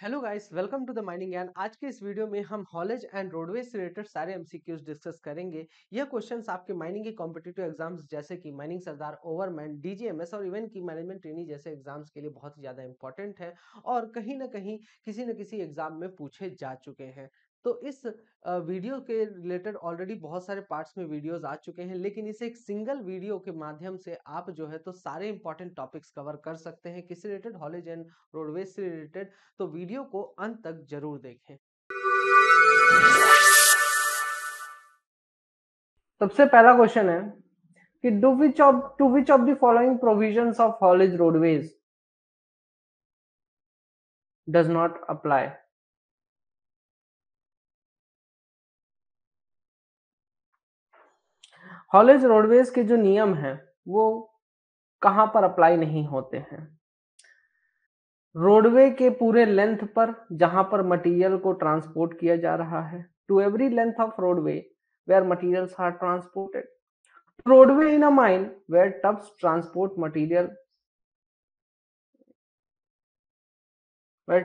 Hello guys, welcome to the mining ज्ञान। आज के इस वीडियो में हम हॉलेज एंड रोडवेज से रिलेटेड सारे एमसीक्यूज डिस्कस करेंगे। यह क्वेश्चंस आपके माइनिंग के कॉम्पिटिटिव एग्जाम्स जैसे कि माइनिंग सरदार, ओवरमैन, डीजीएमएस और इवन की मैनेजमेंट ट्रेनी जैसे एग्जाम्स के लिए बहुत ही ज्यादा इंपॉर्टेंट है और कहीं ना कहीं किसी न किसी एग्जाम में पूछे जा चुके हैं। तो इस वीडियो के रिलेटेड ऑलरेडी बहुत सारे पार्ट्स में वीडियोस आ चुके हैं, लेकिन इसे एक सिंगल वीडियो के माध्यम से आप जो है तो सारे इंपॉर्टेंट टॉपिक्स कवर कर सकते हैं किसी रिलेटेड, हॉलेज एंड रोडवेज से रिलेटेड। तो वीडियो को अंत तक जरूर देखें। सबसे पहला क्वेश्चन है कि to which of the following provisions of haulage roadways does not apply. Haulage roadways के जो नियम हैं वो कहां पर अप्लाई नहीं होते हैं? रोडवे के पूरे लेंथ पर जहां पर मटेरियल को ट्रांसपोर्ट किया जा रहा है, to every length of roadway where materials are transported, roadway in a mine where tubs transport material, where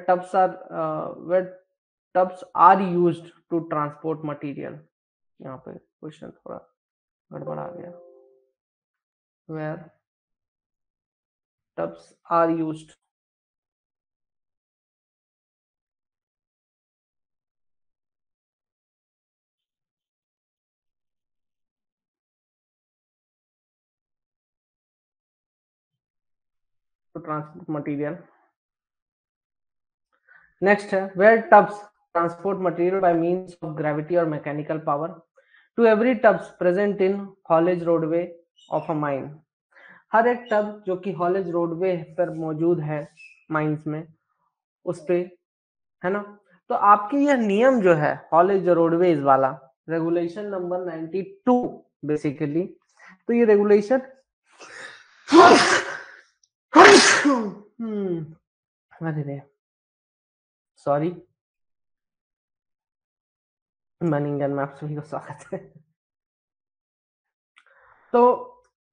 tubs are used to transport material। यहाँ पे क्वेश्चन थोड़ा गड़बड़ आ गया। where tubs are used to transport material। Next है where tubs transport material by means of gravity or mechanical power to every tubs present in haulage roadway of a mine। हर एक tub जो कि haulage roadway पर मौजूद है mines में, उस पे, है ना। तो आपके यह नियम जो है हॉलेज रोडवेज वाला, रेगुलेशन नंबर 92 बेसिकली, तो ये रेगुलेशन अरे सॉरी, मनिंगन में आप सभी को स्वागत है। तो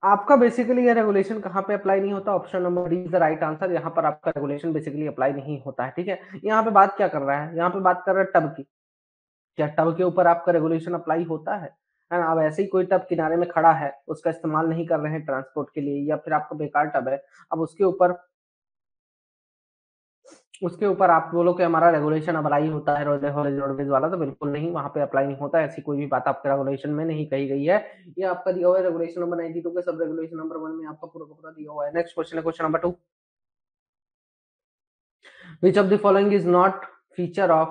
आपका बेसिकली ये रेगुलेशन कहाँ पे अप्लाई नहीं होता? Option number D is the right answer. यहाँ पर आपका रेगुलेशन बेसिकली अप्लाई नहीं होता है, ठीक है। यहाँ पे बात क्या कर रहा है? यहाँ पे बात कर रहा है टब की। क्या टब के ऊपर आपका रेगुलेशन अप्लाई होता है? अब ऐसे ही कोई टब किनारे में खड़ा है, उसका इस्तेमाल नहीं कर रहे हैं ट्रांसपोर्ट के लिए, या फिर आपका बेकार टब है, अब उसके ऊपर आप बोलो कि हमारा रेगुलेशन अप्लाई होता है रोडवेज वाला, तो बिल्कुल नहीं, वहां पे अप्लाई नहीं होता। ऐसी कोई भी बात आपके रेगुलेशन में नहीं कही गई है। ये आपका दिया हुआ है रेगुलेशन नंबर 92 के सब रेगुलेशन नंबर 1 में आपका पूरा का पूरा दिया हुआ है। नेक्स्ट क्वेश्चन है question number 2, which of the following is not feature of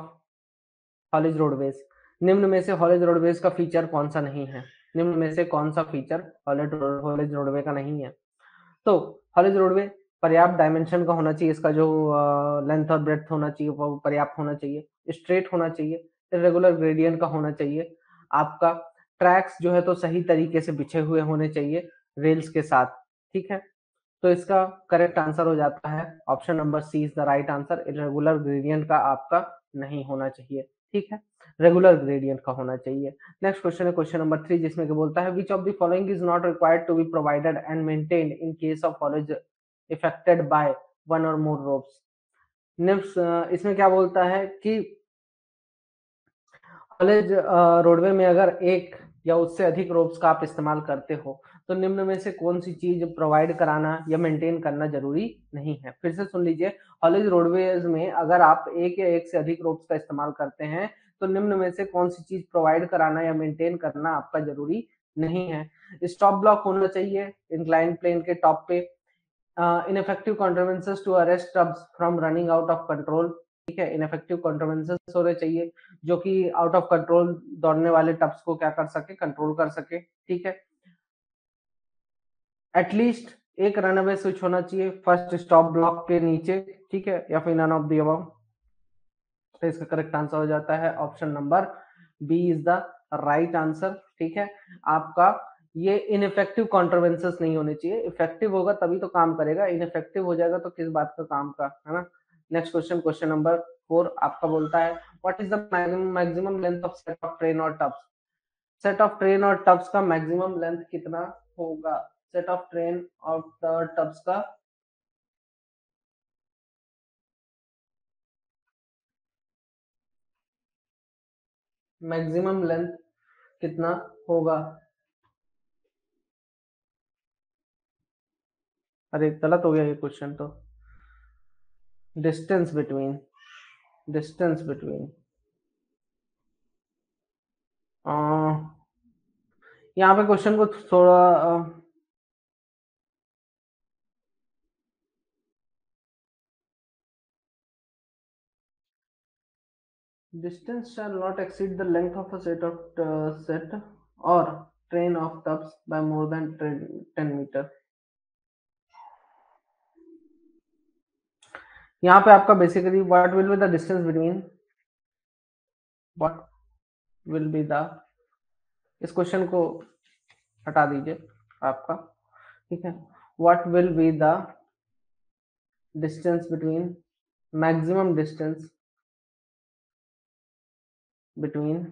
haulage roadways. निम्न में से हॉलेज रोडवेज का फीचर कौन सा नहीं है? निम्न में से कौन सा फीचर हॉलेज रोडवे का नहीं है? तो हॉलेज रोडवे पर्याप्त डायमेंशन का होना चाहिए, इसका जो लेंथ और ब्रेड्थ होना चाहिए वो पर्याप्त होना चाहिए, स्ट्रेट होना चाहिए, इरेगुलर ग्रेडियंट का होना चाहिए, आपका ट्रैक्स जो है तो सही तरीके से बिछे हुए होने चाहिए रेल्स के साथ, ठीक है। तो इसका करेक्ट आंसर हो जाता है option number C is the right answer. Irregular gradient का आपका नहीं होना चाहिए, ठीक है, रेगुलर ग्रेडियंट का होना चाहिए। नेक्स्ट क्वेश्चन है क्वेश्चन नंबर 3, जिसमें कि बोलता है which of the following is not required to be provided and maintained in case of haulage affected by one or more ropes. इसमें क्या बोलता है कि कॉलेज रोडवे में अगर एक या उससे अधिक रोप्स का आप इस्तेमाल करते हो तो निम्न में से कौन सी चीज प्रोवाइड कराना या मेंटेन करना जरूरी नहीं है? फिर से सुन लीजिए, कॉलेज रोडवेज में अगर आप एक या एक से अधिक रोप्स का इस्तेमाल करते हैं तो निम्न में से कौन सी चीज प्रोवाइड कराना या मेंटेन करना आपका जरूरी नहीं है? स्टॉप ब्लॉक होना चाहिए इंक्लाइन प्लेन के टॉप पे, ineffective contrivances to arrest tubs from running out of control, ठीक है, इनफेक्टिव कॉन्ट्रीवेंसेस होने चाहिए जो कि आउट ऑफ कंट्रोल दौड़ने वाले टब्स को क्या कर सके, कंट्रोल कर सके, ठीक है। एटलीस्ट एक रनअवे स्विच होना चाहिए फर्स्ट स्टॉप ब्लॉक के नीचे, ठीक है, या फिर नन ऑफ द अबव। तो इसका करेक्ट आंसर हो जाता है option number B is the right answer, ठीक है। आपका ये इनफेक्टिव कॉन्ट्रोवेंसेस नहीं होने चाहिए, इफेक्टिव होगा तभी तो काम करेगा, इनफेक्टिव हो जाएगा तो किस बात का काम का, है ना। नेक्स्ट क्वेश्चन क्वेश्चन नंबर 4 आपका बोलता है what is the maximum length of set of train और टब्स। सेट ऑफ ट्रेन और टब्स का मैक्सिमम लेंथ कितना होगा? सेट ऑफ ट्रेन और टब्स का मैक्सिमम लेंथ कितना होगा? अरे गलत हो गया ये क्वेश्चन तो। डिस्टेंस बिटवीन, डिस्टेंस बिटवीन, यहाँ पे क्वेश्चन को थोड़ा distance shall not exceed the length of a set or train of tubs by more than 10 meter। यहाँ पे आपका basically what will be the distance between, what will be the, इस question को हटा दीजिए आपका, ठीक है। What will be the distance between, maximum distance between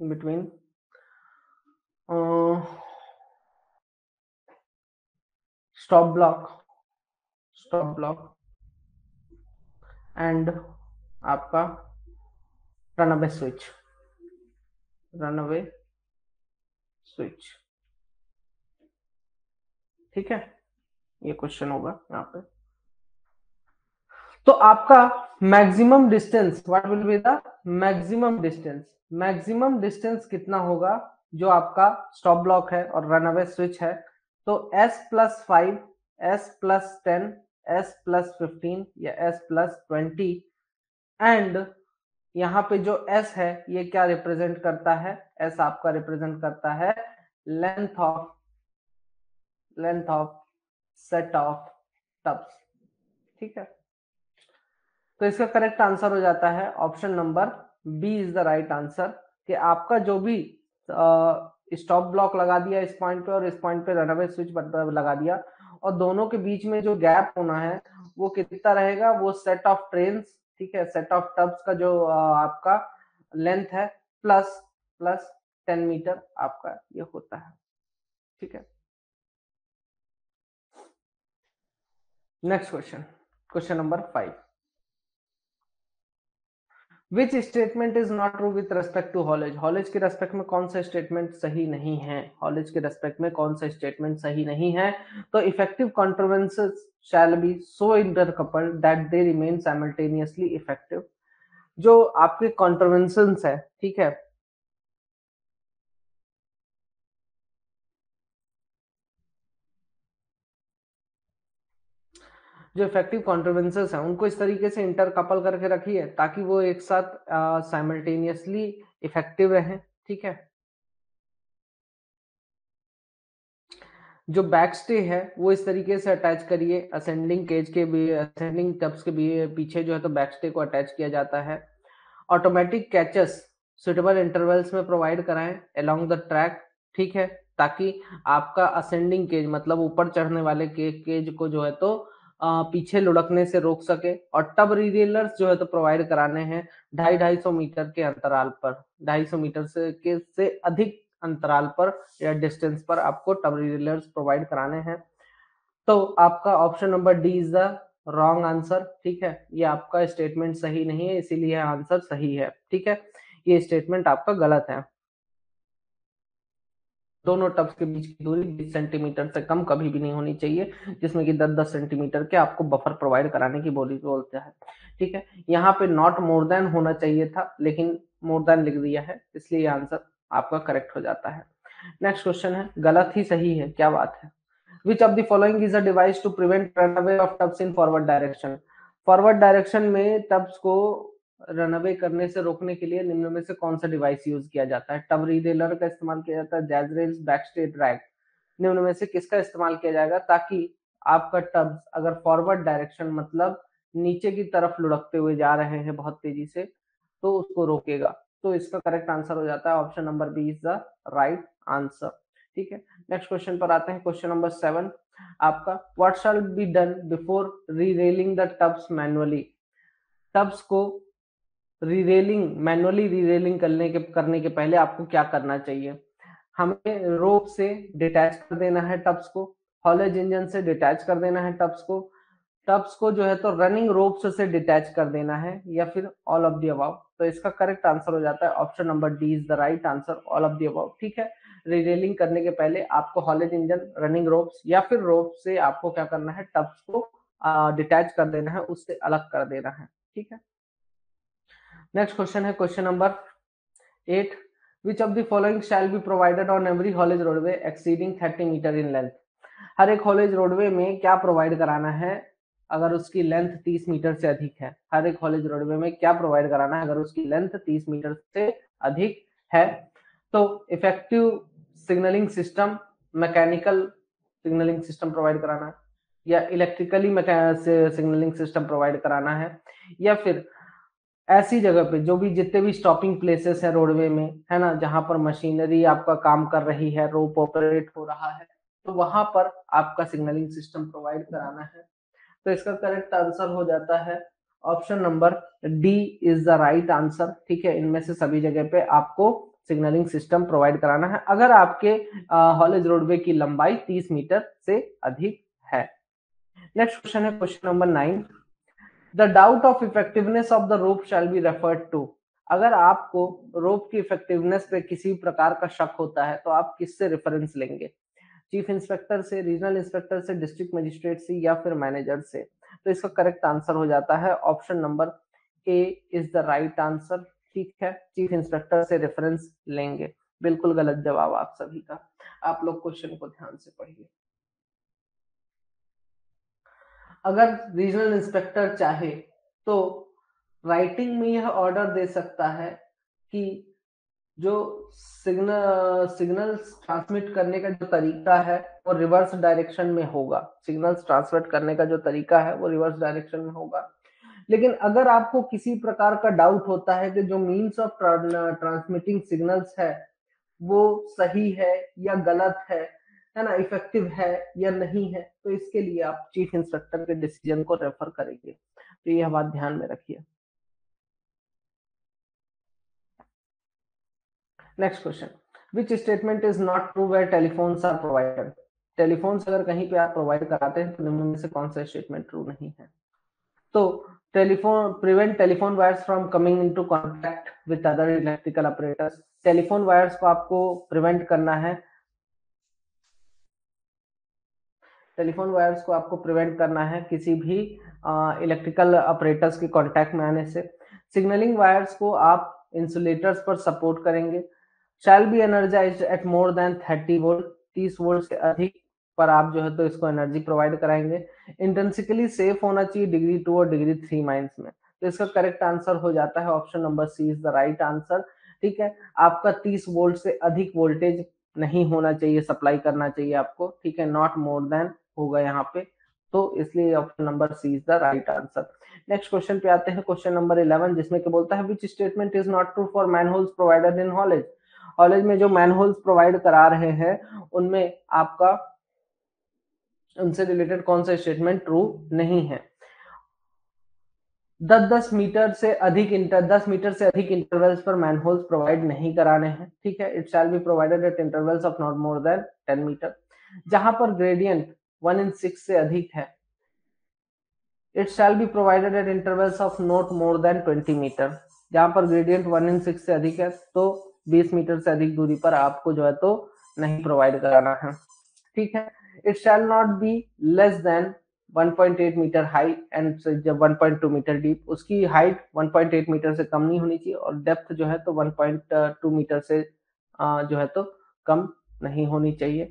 between stop block and आपका रनअवे स्विच, रनअवे स्विच, ठीक है। ये क्वेश्चन होगा यहाँ पे। तो आपका maximum distance, what will be the maximum distance, maximum distance कितना होगा जो आपका स्टॉप ब्लॉक है और रनअवे स्विच है? तो S+5, S+10, S+15 या S+20, एंड यहाँ पे जो S है ये क्या रिप्रेजेंट करता है? S आपका रिप्रेजेंट करता है length of set of tubs, ठीक है। तो इसका करेक्ट आंसर हो जाता है option number B is the right answer, कि आपका जो भी स्टॉप ब्लॉक लगा दिया इस पॉइंट पे और इस पॉइंट पे रनअवे स्विच लगा दिया, और दोनों के बीच में जो गैप होना है वो कितना रहेगा? वो सेट ऑफ ट्रेन्स, ठीक है, सेट ऑफ टब्स का जो आपका लेंथ है प्लस 10 मीटर आपका ये होता है, ठीक है। Next question, question number 5। Which statement is not true with respect to haulage? Haulage के रेस्पेक्ट में कौन सा स्टेटमेंट सही नहीं है? हॉलेज के रेस्पेक्ट में कौन सा स्टेटमेंट सही नहीं है? तो effective contrivances shall be so intercoupled that they remain simultaneously effective. जो आपके कॉन्ट्रोवेंशंस है, ठीक है, जो इफेक्टिव कॉन्ट्रोवेंसेस है उनको इस तरीके से इंटरकपल करके रखिए ताकि वो एक साथ साइमल्टेनियसली इफेक्टिव रहे, ठीक है। जो बैक स्टे है वो इस तरीके से अटैच करिए, असेंडिंग केज के भी, असेंडिंग टब्स के भी पीछे जो है तो बैक स्टे को अटैच किया जाता है। ऑटोमेटिक कैचेस सुटेबल इंटरवल्स में प्रोवाइड कराएं अलोंग द ट्रैक, ठीक है, ताकि आपका असेंडिंग केज मतलब ऊपर चढ़ने वाले केज को जो है तो पीछे लुढ़कने से रोक सके। और टब रिरेलर्स जो है तो प्रोवाइड कराने हैं 250-250 मीटर के अंतराल पर, 250 मीटर से अधिक अंतराल पर या डिस्टेंस पर आपको टब रिलेयर्स प्रोवाइड कराने हैं। तो आपका option number D is the wrong answer, ठीक है। ये आपका स्टेटमेंट सही नहीं है, इसीलिए आंसर सही है, ठीक है। ये स्टेटमेंट आपका गलत है। दोनों टब्स के बीच की दूरी 20 सेंटीमीटर से कम कभी भी नहीं होनी चाहिए, जिसमें कि 10-10 सेंटीमीटर के आपको बफर प्रोवाइड कराने की बोलता है, ठीक है। यहाँ पे नॉट मोर देन होना चाहिए था, लेकिन मोर देन लिख दिया है, इसलिए आंसर आपका करेक्ट हो जाता है। नेक्स्ट क्वेश्चन है, गलत ही सही है, क्या बात है। Which of the following is a device to prevent run away of tubs in forward direction? Forward direction में टब्स को रन अवे करने से रोकने के लिए निम्न में से कौन सा डिवाइस यूज किया जाता है? टब रिरेलर का इस्तेमाल किया जाता है, जैज रेल्स, बैकस्टे ड्रैग, निम्न में से किसका इस्तेमाल किया जाएगा ताकि आपका टब्स अगर फॉरवर्ड डायरेक्शन मतलब नीचे की तरफ लुढ़कते हुए जा रहे हैं बहुत तेजी से तो उसको रोकेगा? तो इसका करेक्ट आंसर हो जाता है option number B is the right answer, ठीक है। नेक्स्ट क्वेश्चन पर आते हैं, क्वेश्चन नंबर 7 आपका, what shall be done before rerailing the tubs manually? Tubs को रीरेलिंग, मैनुअली रीरेलिंग करने के पहले आपको क्या करना चाहिए? हमें रोप से डिटैच कर देना है टब्स को, हॉलेज इंजन से डिटैच कर देना है टब्स को जो है तो रनिंग रोप्स से डिटैच कर देना है, या फिर ऑल ऑफ द अबव। तो इसका करेक्ट आंसर हो जाता है option number D is the right answer, all of the above. ठीक है, रीरेलिंग करने के पहले आपको हॉलेज इंजन, रनिंग रोप्स या फिर रोप से आपको क्या करना है, टब्स को डिटैच कर देना है, उससे अलग कर देना है। ठीक है, नेक्स्ट क्वेश्चन है question number 8, which of the following shall be provided on every haulage roadway exceeding 30 metre in length? हर एक हॉलेज रोडवे में क्या प्रोवाइड कराना है अगर उसकी लेंथ 30 मीटर से अधिक है? हर एक हॉलेज रोडवे में क्या प्रोवाइड कराना है अगर उसकी लेंथ 30 मीटर से अधिक है? तो effective signalling system, mechanical signalling system provide कराना है, या इलेक्ट्रिकली सिग्नलिंग सिस्टम प्रोवाइड कराना है, या फिर ऐसी जगह पे जो भी जितने भी स्टॉपिंग प्लेसेस है रोडवे में, है ना, जहां पर मशीनरी आपका काम कर रही है, रोप ऑपरेट हो रहा है, तो वहां पर आपका सिग्नलिंग सिस्टम प्रोवाइड कराना है। तो इसका करेक्ट आंसर हो जाता है option number D is the right answer. ठीक है, इनमें से सभी जगह पे आपको सिग्नलिंग सिस्टम प्रोवाइड कराना है अगर आपके हॉलेज रोडवे की लंबाई 30 मीटर से अधिक है। नेक्स्ट क्वेश्चन है question number 9, the doubt of effectiveness of the rope shall be referred to. अगर आपको रोप की इफेक्टिवनेस पे किसी प्रकार का शक होता है तो आप किससे रेफरेंस लेंगे? चीफ इंस्पेक्टर से, रीजनल इंस्पेक्टर से, डिस्ट्रिक्ट मजिस्ट्रेट से, या फिर मैनेजर से? तो इसका करेक्ट आंसर हो जाता है option number A is the right answer. ठीक है, चीफ इंस्पेक्टर से रेफरेंस लेंगे। बिल्कुल गलत जवाब आप सभी का। आप लोग क्वेश्चन को ध्यान से पढ़िए। अगर रीजनल इंस्पेक्टर चाहे तो राइटिंग में यह ऑर्डर दे सकता है कि जो सिग्नल्स ट्रांसमिट करने का जो तरीका है वो रिवर्स डायरेक्शन में होगा। सिग्नल्स ट्रांसमिट करने का जो तरीका है वो रिवर्स डायरेक्शन में होगा। लेकिन अगर आपको किसी प्रकार का डाउट होता है कि जो मीन्स ऑफ ट्रांसमिटिंग सिग्नल्स है वो सही है या गलत है ना, इफेक्टिव है या नहीं है, तो इसके लिए आप चीफ इंस्पेक्टर के डिसीजन को रेफर करेंगे। तो यह बात ध्यान में रखिए। Next question, which statement is not true where telephones are provided? Telephones अगर कहीं पे आप प्रोवाइड कराते हैं तो निम्न में से कौन सा स्टेटमेंट ट्रू नहीं है? तो telephone prevent telephone wires from coming into contact with other electrical operators. Telephone wires को आपको प्रिवेंट करना है, टेलीफोन वायर्स को आपको प्रिवेंट करना है किसी भी इलेक्ट्रिकल ऑपरेटर्स के कांटेक्ट में आने से। सिग्नलिंग वायर्स को आप इंसुलेटर्स पर सपोर्ट करेंगे। Shall be energised at more than 30 volt, 30 volt से अधिक पर आप जो है तो इसको एनर्जी प्रोवाइड कराएंगे। इंटेंसिकली सेफ होना चाहिए डिग्री 2 और डिग्री 3 माइंस में। तो इसका करेक्ट आंसर हो जाता है option number C is the right answer. ठीक है, आपका 30 वोल्ट से अधिक वोल्टेज नहीं होना चाहिए, सप्लाई करना चाहिए आपको। ठीक है, नॉट मोर देन होगा यहाँ पे, तो इसलिए option number C is the right answer. Next question पे आते हैं, क्वेश्चन नंबर 11, जिसमें कि बोलता है विच statement is not true for manholes provided in haulage. Haulage में जो मैनहोल्स प्रोवाइड करा रहे हैं उनमें आपका उनसे रिलेटेड कौन सा स्टेटमेंट ट्रू नहीं है? 10 मीटर से अधिक 10 मीटर से अधिक इंटरवल्स पर मैनहोल्स प्रोवाइड नहीं कराने हैं। ठीक है, it shall be provided at intervals of not more than 10 metre. जहां पर ग्रेडियंट 1/6 से अधिक है, it shall be provided at intervals of not more than 20 metre. जहां पर ग्रेडियंट 1/6 से अधिक है तो 20 मीटर से अधिक दूरी पर आपको जो है तो नहीं प्रोवाइड कराना है। ठीक है, it shall not be less than 1.8 metre high and 1.2 metre deep. उसकी हाइट 1.8 मीटर से कम नहीं होनी चाहिए और डेप्थ जो है तो 1.2 मीटर से जो है तो कम नहीं होनी चाहिए।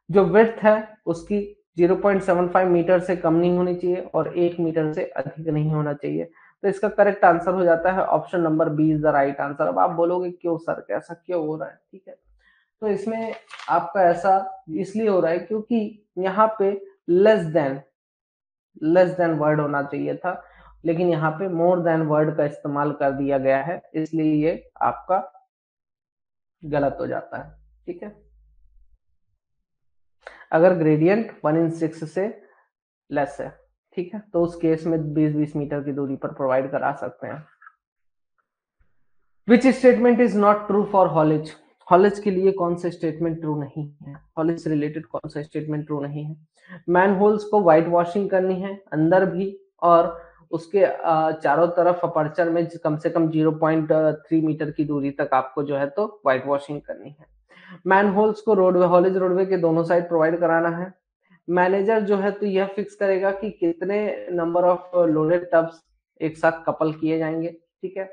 जो विड्थ है उसकी 0.75 मीटर से कम नहीं होनी चाहिए और 1 मीटर से अधिक नहीं होना चाहिए। तो इसका करेक्ट आंसर हो जाता है option number B is the right answer. अब आप बोलोगे क्यों सर, कैसा क्यों हो रहा है? ठीक है, तो इसमें आपका ऐसा इसलिए हो रहा है क्योंकि यहाँ पे लेस देन वर्ड होना चाहिए था, लेकिन यहाँ पे मोर देन वर्ड का इस्तेमाल कर दिया गया है, इसलिए ये आपका गलत हो जाता है। ठीक है, अगर ग्रेडियंट 1/6 से लेस है, ठीक है, तो उस केस में 20-20 मीटर की दूरी पर प्रोवाइड करा सकते हैं। विच statement is not true for haulage? Haulage के लिए कौन सा स्टेटमेंट ट्रू नहीं है? हॉलेज से रिलेटेड कौन सा स्टेटमेंट ट्रू नहीं है? मैन होल्स को व्हाइट वॉशिंग करनी है अंदर भी, और उसके चारों तरफ अपर्चर में कम से कम 0.3 मीटर की दूरी तक आपको जो है तो व्हाइट वॉशिंग करनी है। मैन होल्स को रोडवे, हॉलेज रोडवे के दोनों साइड प्रोवाइड कराना है। मैनेजर जो है तो यह फिक्स करेगा कि कितने नंबर ऑफ लोडेड टब्स एक साथ कपल किए जाएंगे। ठीक है,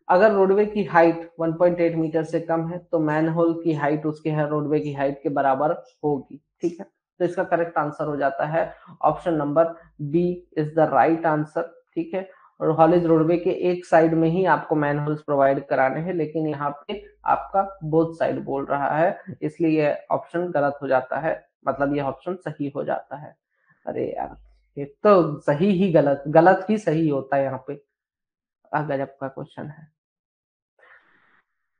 अगर रोडवे की हाइट 1.8 मीटर से कम है तो मैनहोल की हाइट उसके है रोडवे की हाइट के बराबर होगी। ठीक है, तो इसका करेक्ट आंसर हो जाता है option number B is the right answer. ठीक है, और हॉलेज रोडवे के एक साइड में ही आपको मैनहोल्स प्रोवाइड कराने हैं, लेकिन यहाँ पे आपका बोथ साइड बोल रहा है, इसलिए ये ऑप्शन गलत हो जाता है, मतलब ये ऑप्शन सही हो जाता है। अरे यार, ये तो सही ही गलत, गलत ही सही होता है यहाँ पे। गजब का क्वेश्चन है।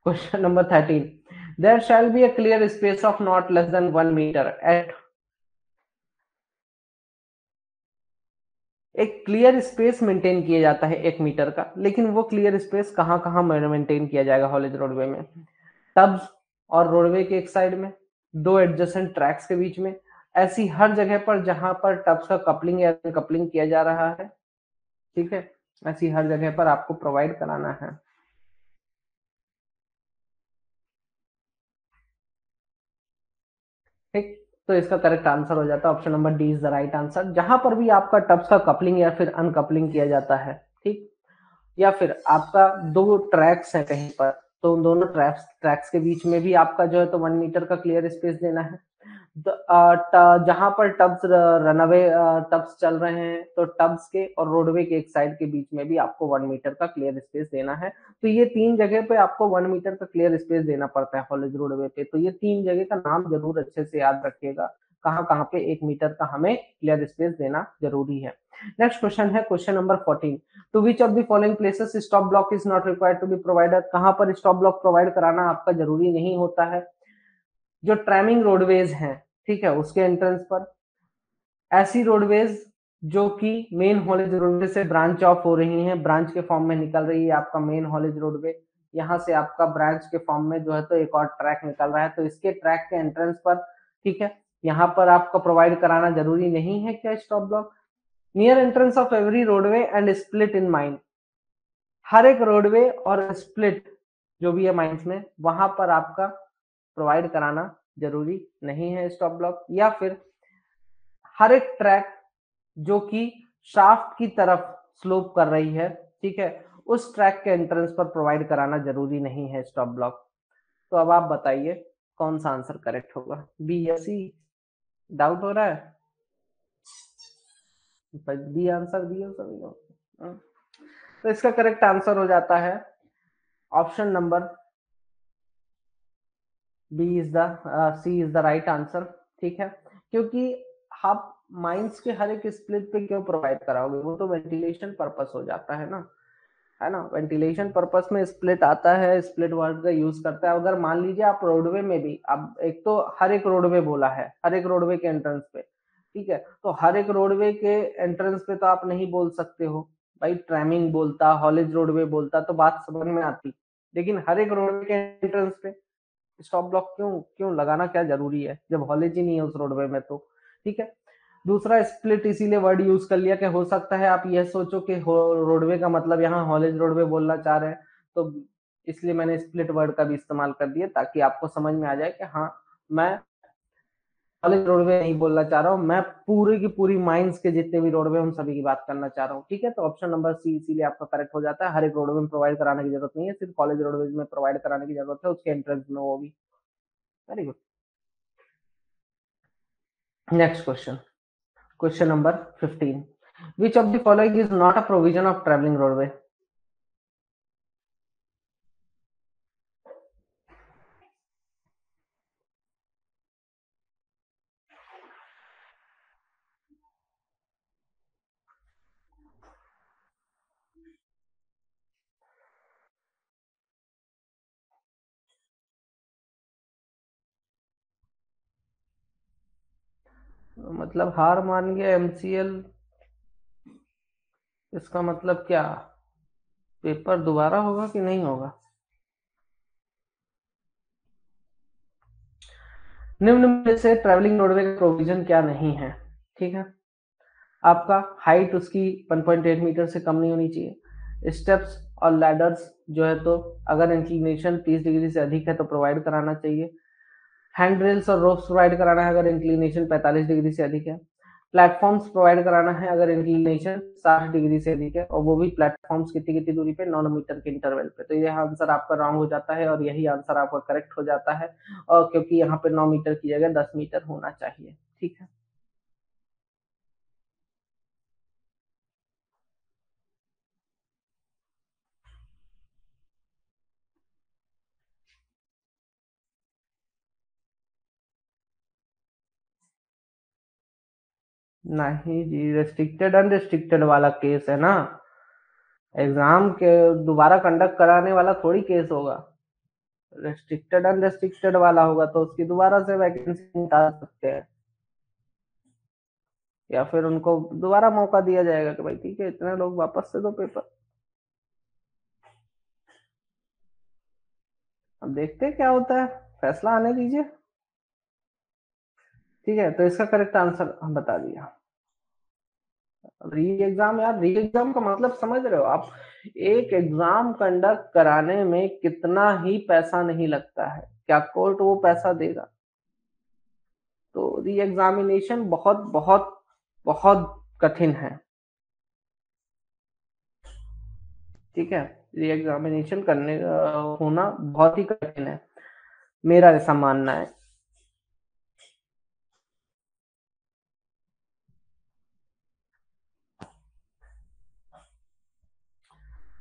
Question number 13. There shall be a clear space of not less than 1 meter at एक क्लियर स्पेस मेंटेन किया जाता है 1 मीटर का, लेकिन वो क्लियर स्पेस कहाँ कहाँ मेंटेन किया जाएगा हॉलेज रोडवे में? टब्स और रोडवे के एक साइड में, दो एडजेसेंट ट्रैक्स के बीच में, ऐसी हर जगह पर जहां पर टब्स का कपलिंग या कपलिंग किया जा रहा है। ठीक है, ऐसी हर जगह पर आपको प्रोवाइड कराना है। ठीक, तो इसका करेक्ट आंसर हो जाता है option number D is the right answer. जहां पर भी आपका टब्स का कपलिंग या फिर अनकपलिंग किया जाता है, ठीक, या फिर आपका दो ट्रैक्स है कहीं पर, तो उन दोनों ट्रैक्स के बीच में भी आपका जो है तो 1 मीटर का क्लियर स्पेस देना है। जहां पर टब्स रनअवे टब्स चल रहे हैं, तो टब्स के और रोडवे के एक साइड के बीच में भी आपको 1 मीटर का क्लियर स्पेस देना है। तो ये तीन जगह पे आपको 1 मीटर का क्लियर स्पेस देना पड़ता है हॉलेज रोडवे पे। तो ये तीन जगह का नाम जरूर अच्छे से याद रखिएगा, कहाँ कहाँ पे 1 मीटर का हमें क्लियर स्पेस देना जरूरी है। नेक्स्ट क्वेश्चन है question number 14। To which of the following places stop block is not required to be provided? कहाँ पर स्टॉप ब्लॉक प्रोवाइड कराना आपका जरूरी नहीं होता है? जो ट्रैमिंग रोडवेज हैं, ठीक है, उसके एंट्रेंस पर, ऐसी रोडवेज जो कि मेन हॉलेज रोडवे से ब्रांच ऑफ हो रही हैं, ब्रांच के फॉर्म में निकल रही है आपका मेन हॉलेज रोडवे, यहाँ से आपका ब्रांच के फॉर्म में जो है तो एक और ट्रैक निकल रहा है, तो इसके ट्रैक के एंट्रेंस पर, ठीक है, यहाँ पर आपका प्रोवाइड कराना जरूरी नहीं है क्या stop block? Near entrance of every roadway and split in mine, हर एक रोडवे और स्प्लिट जो भी है माइंस में, वहां पर आपका प्रोवाइड कराना जरूरी नहीं है स्टॉप ब्लॉक। या फिर हर एक ट्रैक जो कि शाफ्ट की तरफ स्लोप कर रही है, ठीक है, उस ट्रैक के एंट्रेंस पर प्रोवाइड कराना जरूरी नहीं है स्टॉप ब्लॉक। तो अब आप बताइए कौन सा आंसर करेक्ट होगा, बी या सी? डाउट हो रहा है? बी आंसर दिए सभी लोग। तो इसका करेक्ट आंसर हो जाता है option number B is the C is the right answer. ठीक है, क्योंकि आप माइंस के हर एक स्प्लिट पे क्यों प्रोवाइड कराओगे? वो तो वेंटिलेशन पर्पस हो जाता है ना, है ना, वेंटिलेशन पर्पस में स्प्लिट आता है, स्प्लिट वर्ड का यूज करता है। अगर मान लीजिए आप रोडवे में भी, अब एक तो हर एक रोडवे बोला है, हर एक रोडवे के एंट्रेंस पे, ठीक है, तो हर एक रोडवे के एंट्रेंस पे तो आप नहीं बोल सकते हो भाई, ट्रैमिंग बोलता, हॉलेज रोडवे बोलता तो बात समझ में आती, लेकिन हर एक रोडवे के एंट्रेंस पे स्टॉप ब्लॉक क्यों क्यों लगाना क्या जरूरी है जब हॉलेज ही नहीं है उस रोडवे में? तो ठीक है, दूसरा स्प्लिट इसीलिए वर्ड यूज कर लिया कि हो सकता है आप यह सोचो कि रोडवे का मतलब यहाँ हॉलेज रोडवे बोलना चाह रहे हैं, तो इसलिए मैंने स्प्लिट वर्ड का भी इस्तेमाल कर दिया ताकि आपको समझ में आ जाए कि हाँ, मैं हॉलेज रोडवे नहीं बोलना चाह रहा हूँ, मैं पूरी की पूरी माइंस के जितने भी रोडवे उन सभी की बात करना चाह रहा हूँ। ठीक है, तो ऑप्शन नंबर सी इसीलिए आपका करेक्ट हो जाता है। हर एक रोडवे में प्रोवाइड कराने की जरूरत नहीं है, सिर्फ कॉलेज रोडवेज में प्रोवाइड कराने की जरूरत है, उसके एंट्रेंस में वो भी। Very good. Next question, question number 15। Which of the following is not a provision of traveling roadway? मतलब हार मान गया एमसीएल, इसका मतलब क्या, पेपर दोबारा होगा कि नहीं होगा? निम्न में से ट्रैवलिंग रोडवे का प्रोविजन क्या नहीं है? ठीक है, आपका हाइट उसकी 1.8 मीटर से कम नहीं होनी चाहिए। स्टेप्स और लैडर्स जो है तो अगर इंक्लिनेशन 30 डिग्री से अधिक है तो प्रोवाइड कराना चाहिए। हैंड रेल्स और रोप्स प्रोवाइड कराना है अगर इंक्लिनेशन 45 डिग्री से अधिक है। प्लेटफॉर्म्स प्रोवाइड कराना है अगर इंक्लिनेशन 60 डिग्री से अधिक है, और वो भी प्लेटफॉर्म्स कितनी कितनी दूरी पे, 9 मीटर के इंटरवल पे। तो यह आंसर आपका रॉन्ग हो जाता है और यही आंसर आपका करेक्ट हो जाता है, और क्योंकि यहाँ पे 9 मीटर की जगह 10 मीटर होना चाहिए। ठीक है, नहीं जी, रेस्ट्रिक्टेड अनरिस्ट्रिक्टेड वाला केस है ना, एग्जाम के दोबारा कंडक्ट कराने वाला थोड़ी केस होगा। रेस्ट्रिक्टेड अनरेस्ट्रिक्टेड वाला होगा तो उसकी दोबारा से वैकेंसी निकाल सकते हैं, या फिर उनको दोबारा मौका दिया जाएगा कि भाई ठीक है इतने लोग वापस से दो पेपर। अब देखते हैं क्या होता है, फैसला आने दीजिए। ठीक है, तो इसका करेक्ट आंसर हम बता दिया। री एग्जाम, यार री एग्जाम का मतलब समझ रहे हो आप? एक एग्जाम कंडक्ट कराने में कितना ही पैसा नहीं लगता है, क्या कोर्ट वो पैसा देगा? तो री एग्जामिनेशन बहुत बहुत बहुत कठिन है। ठीक है, री एग्जामिनेशन करने होना बहुत ही कठिन है, मेरा ऐसा मानना है।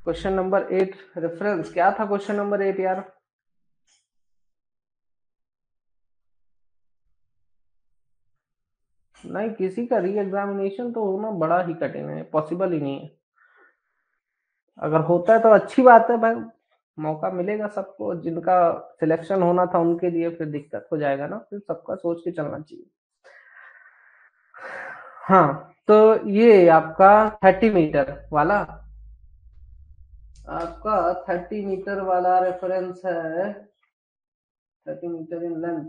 क्वेश्चन नंबर 8 रेफरेंस क्या था? क्वेश्चन नंबर 8 यार, नहीं किसी का री एग्जामिनेशन तो होना बड़ा ही कठिन है, पॉसिबल ही नहीं है। अगर होता है तो अच्छी बात है भाई, मौका मिलेगा सबको, जिनका सिलेक्शन होना था उनके लिए फिर दिक्कत हो जाएगा ना, फिर सबका सोच के चलना चाहिए। हाँ, तो ये आपका 30 मीटर वाला, आपका 30 मीटर वाला रेफरेंस है, 30 मीटर इन लेंथ,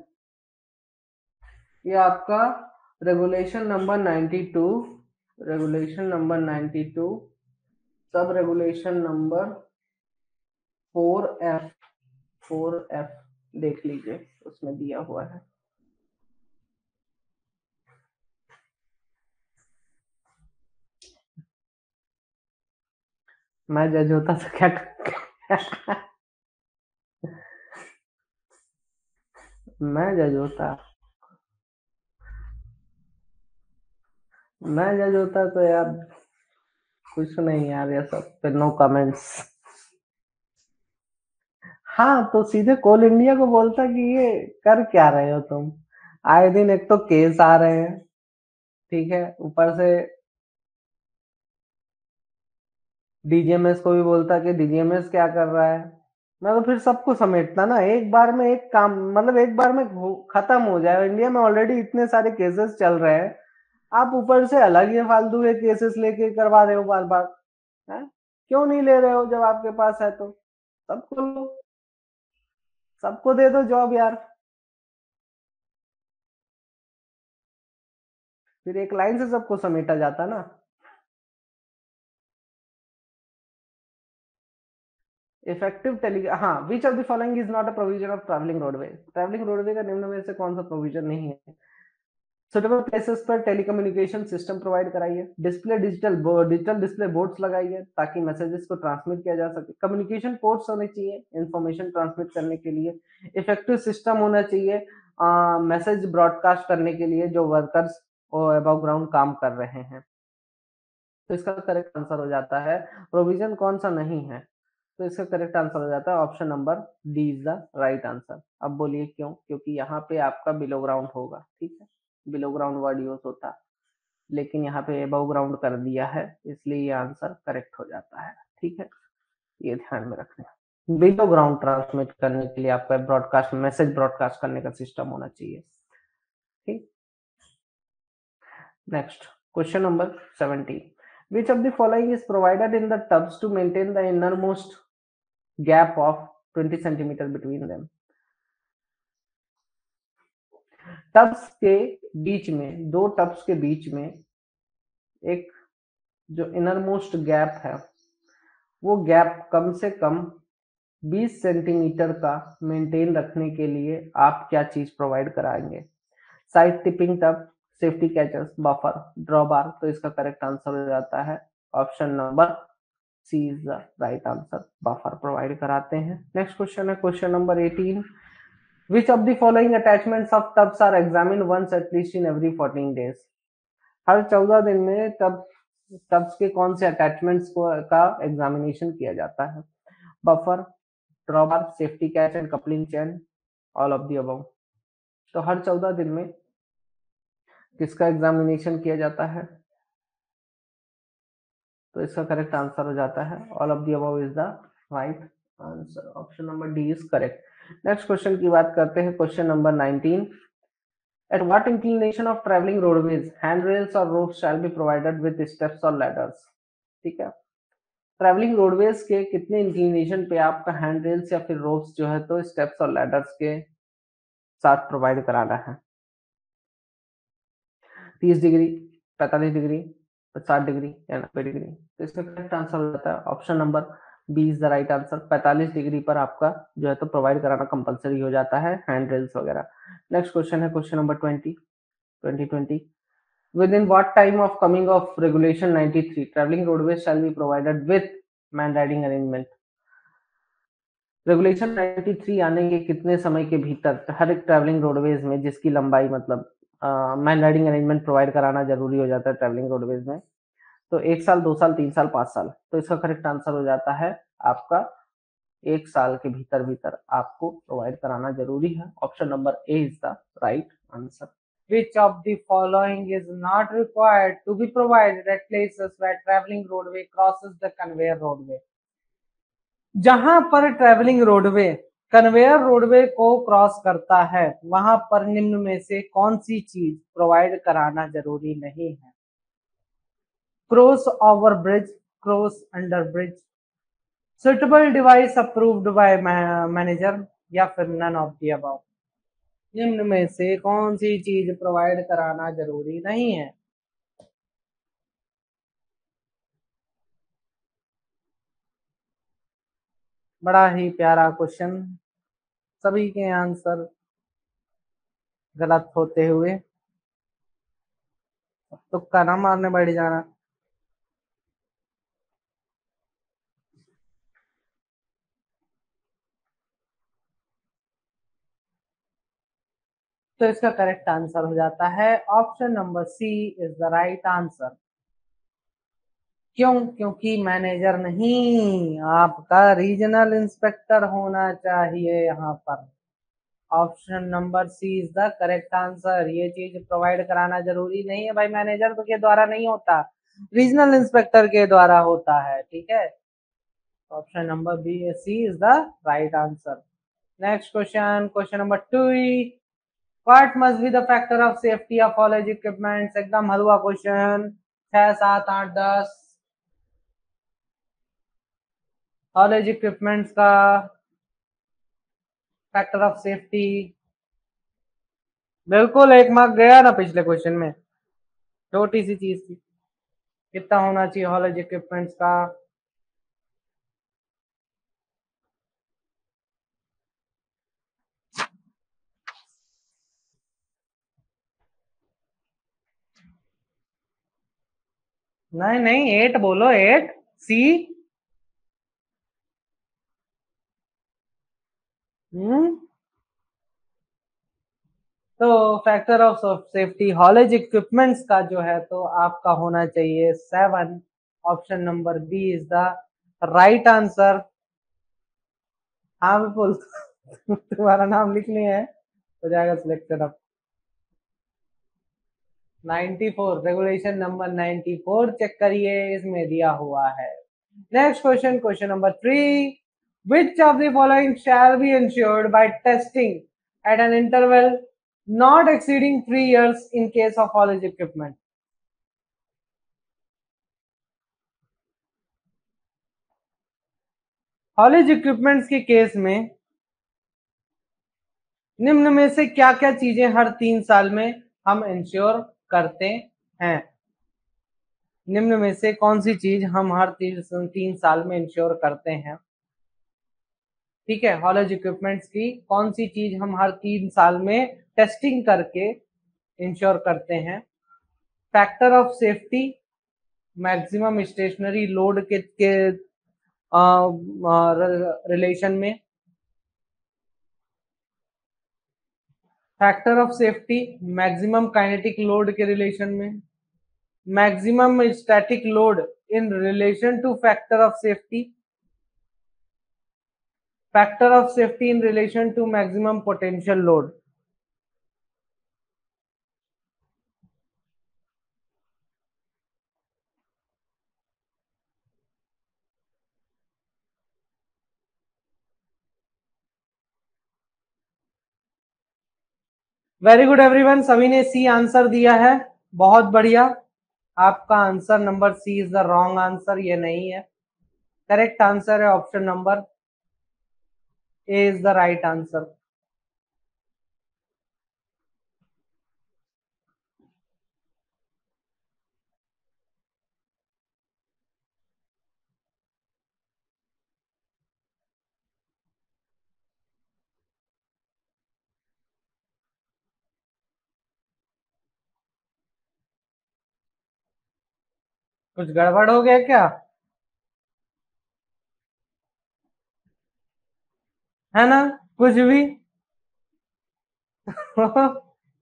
ये आपका रेगुलेशन नंबर 92, रेगुलेशन नंबर 92, सब रेगुलेशन नंबर 4F, 4F देख लीजिए उसमें दिया हुआ है। मैं जज होता तो क्या मैं जज होता, मैं जज होता तो यार कुछ नहीं यार, ये सब पे नो कमेंट्स। हाँ, तो सीधे कोल इंडिया को बोलता कि ये कर क्या रहे हो तुम, आए दिन एक तो केस आ रहे हैं, ठीक है, ऊपर से डीजीएमएस को भी बोलता कि डीजीएमएस क्या कर रहा है। मैं तो फिर सबको समेटता ना, एक बार में एक काम, मतलब एक बार में खत्म हो जाए। इंडिया में ऑलरेडी इतने सारे केसेस चल रहे हैं, आप ऊपर से अलग ही फालतू के केसेस लेके करवा रहे हो बार बार, है? क्यों नहीं ले रहे हो जब आपके पास है तो? सबको लो, सबको दे दो जॉब यार, फिर एक लाइन से सबको समेटा जाता ना। इफेक्टिव टेली, हाँ, विच of the following is not a provision of travelling roadway? Travelling roadway का निम्न में से कौन सा प्रोविजन नहीं है? सुटेबल प्लेसेस पर टेलीकम्युनिकेशन सिस्टम प्रोवाइड कराइए, display digital digital display boards लगाइए ताकि मैसेजेस को ट्रांसमिट किया जा सके, कम्युनिकेशन पोर्ट्स होने चाहिए इंफॉर्मेशन ट्रांसमिट करने के लिए, इफेक्टिव सिस्टम होना चाहिए मैसेज ब्रॉडकास्ट करने के लिए जो वर्कर्स अबव ग्राउंड काम कर रहे हैं। तो इसका करेक्ट आंसर हो जाता है, प्रोविजन कौन सा नहीं है? तो इसका करेक्ट आंसर हो जाता है option number D is the right answer. अब बोलिए क्यों? क्योंकि यहाँ पे आपका बिलो ग्राउंड होगा, ठीक है, बिलो ग्राउंड वर्ड यूज होता, लेकिन यहाँ पे अबव ग्राउंड कर दिया है, इसलिए ये आंसर करेक्ट हो जाता है। ठीक है, ये ध्यान में रखना, बिलो ग्राउंड ट्रांसमिट करने के लिए आपका ब्रॉडकास्ट मैसेज ब्रॉडकास्ट करने का सिस्टम होना चाहिए। ठीक, next question number 17, which of the following is provided in the tubs to maintain the innermost gap of 20 centimeter between them? Tubs के बीच में, दो टब्स के बीच में एक जो इनर मोस्ट गैप है, वो गैप कम से कम 20 सेंटीमीटर का मेंटेन रखने के लिए आप क्या चीज प्रोवाइड कराएंगे? Side tipping tub, safety catches, buffer, drawbar. तो इसका करेक्ट आंसर हो जाता है option number C is the right answer, buffer provide कराते हैं। नेक्स्ट क्वेश्चन है question number 18, which of the following attachments of tubs are examined once at least in every 14 डेज? हर 14 दिन में टब्स के कौन से अटैचमेंट्स को का एग्जामिनेशन किया जाता है? Buffer, drawbar, safety catch and coupling chain, all of the above. तो हर 14 दिन में किसका एग्जामिनेशन किया जाता है? तो इसका करेक्ट आंसर हो जाता है all of the above is the right answer, option number D is correct. Next question की बात करते हैं, question number 19, at what inclination of travelling roadways handrails और ropes shall be provided with steps और ladders? ठीक है, travelling roadways के कितने इंक्लिनेशन पे आपका हैंडरेल्स या फिर रोप्स जो है तो स्टेप्स और लैडर्स के साथ प्रोवाइड कराना है? 30 डिग्री, 45 डिग्री, 60 डिग्री या 90 डिग्री? तो इसका करेक्ट आंसर हो जाता है option number B is the right answer. 45 degree पर आपका जो है तो प्रोवाइड कराना कंपलसरी हो जाता है हैंड रेल्स वगैरह। नेक्स्ट क्वेश्चन है question number 20, with in what time of coming of regulation 93 travelling roadways shell be provided with man riding arrangement? Regulation 93 आने के कितने समय के भीतर हर एक ट्रैवलिंग रोडवेज में जिसकी लंबाई मतलब मैन राइडिंग अरेंजमेंट प्रोवाइड कराना जरूरी हो जाता है ट्रैवलिंग रोडवेज में? तो 1 साल, 2 साल, 3 साल, 5 साल? तो इसका करेक्ट आंसर हो जाता है आपका 1 साल के भीतर भीतर आपको प्रोवाइड कराना जरूरी है, option number A is the right answer. Which of the following is not required to be provided at places where traveling roadway crosses the conveyor roadway? जहां पर ट्रेवलिंग रोडवे कन्वेयर रोडवे को cross करता है वहां पर निम्न में से कौन सी चीज प्रोवाइड कराना जरूरी नहीं है? Cross over bridge, cross under bridge, suitable device approved by manager, या फिर नन ऑफ द अबव? निम्न में से कौन सी चीज प्रोवाइड कराना जरूरी नहीं है? बड़ा ही प्यारा क्वेश्चन, सभी के आंसर गलत होते हुए तुक्का ना मारने बैठ जाना। तो इसका करेक्ट आंसर हो जाता है option number C is the right answer. क्यों? क्योंकि मैनेजर नहीं, आपका रीजनल इंस्पेक्टर होना चाहिए यहाँ पर। Option number C is the correct answer. ये चीज प्रोवाइड कराना जरूरी नहीं है भाई, मैनेजर के द्वारा नहीं होता, रीजनल इंस्पेक्टर के द्वारा होता है। ठीक है, option number B C is the right answer. Next question, question number 2, what must be the factor of safety of haulage equipments? एकदम हलवा क्वेश्चन, 6, 7, 8, 10। ऑल एज इक्विपमेंट्स का फैक्टर ऑफ सेफ्टी, बिल्कुल 1 मार्क गया ना पिछले question में, छोटी सी चीज थी। कितना होना चाहिए ऑल एज इक्विपमेंट्स का? नहीं नहीं, 8 बोलो, 8 सी। तो factor of safety haulage equipments का जो है तो आपका होना चाहिए 7, option number B is the right answer. हाँ बिल्कुल तुम्हारा नाम लिख लिया है, हो जाएगा सिलेक्टेड अब। 94, रेगुलेशन नंबर 94 चेक करिए, इसमें दिया हुआ है। Next question, question number 3, which of the following shall be ensured by testing at an interval not exceeding 3 years in case of haulage equipment? haulage equipments के केस में निम्न में से क्या क्या चीजें हर 3 साल में हम इंश्योर करते हैं? निम्न में से कौन सी चीज हम हर 3 साल में इंश्योर करते हैं? ठीक है, हॉलेज इक्विपमेंट्स की कौन सी चीज हम हर 3 साल में टेस्टिंग करके इंश्योर करते हैं? Factor of safety, maximum stationary load के रिलेशन में। Factor of safety maximum kinetic load के रिलेशन में। Maximum static load in relation to factor of safety. Factor of safety in relation to maximum potential load. Very good everyone, सभी ने C answer दिया है, बहुत बढ़िया। आपका answer number C is the wrong answer, ये नहीं है। करेक्ट आंसर है option number A is the right answer. कुछ गड़बड़ हो गया क्या? है ना, कुछ भी।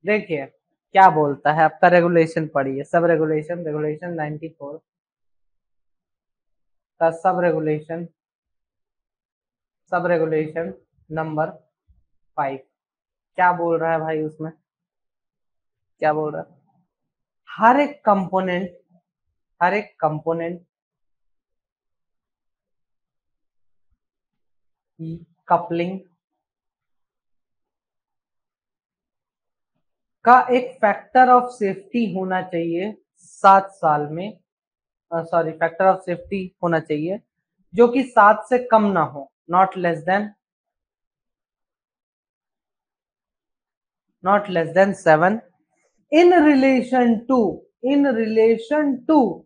देखिए क्या बोलता है आपका रेगुलेशन, पढ़िए। सब रेगुलेशन, रेगुलेशन 94 का सब रेगुलेशन नंबर 5 क्या बोल रहा है भाई उसमें? क्या बोल रहा है? हर एक कंपोनेंट, हर एक कंपोनेंट कपलिंग का एक फैक्टर ऑफ सेफ्टी होना चाहिए 7 साल में। सॉरी, फैक्टर ऑफ सेफ्टी होना चाहिए जो कि 7 से कम ना हो, not less than 7 in relation to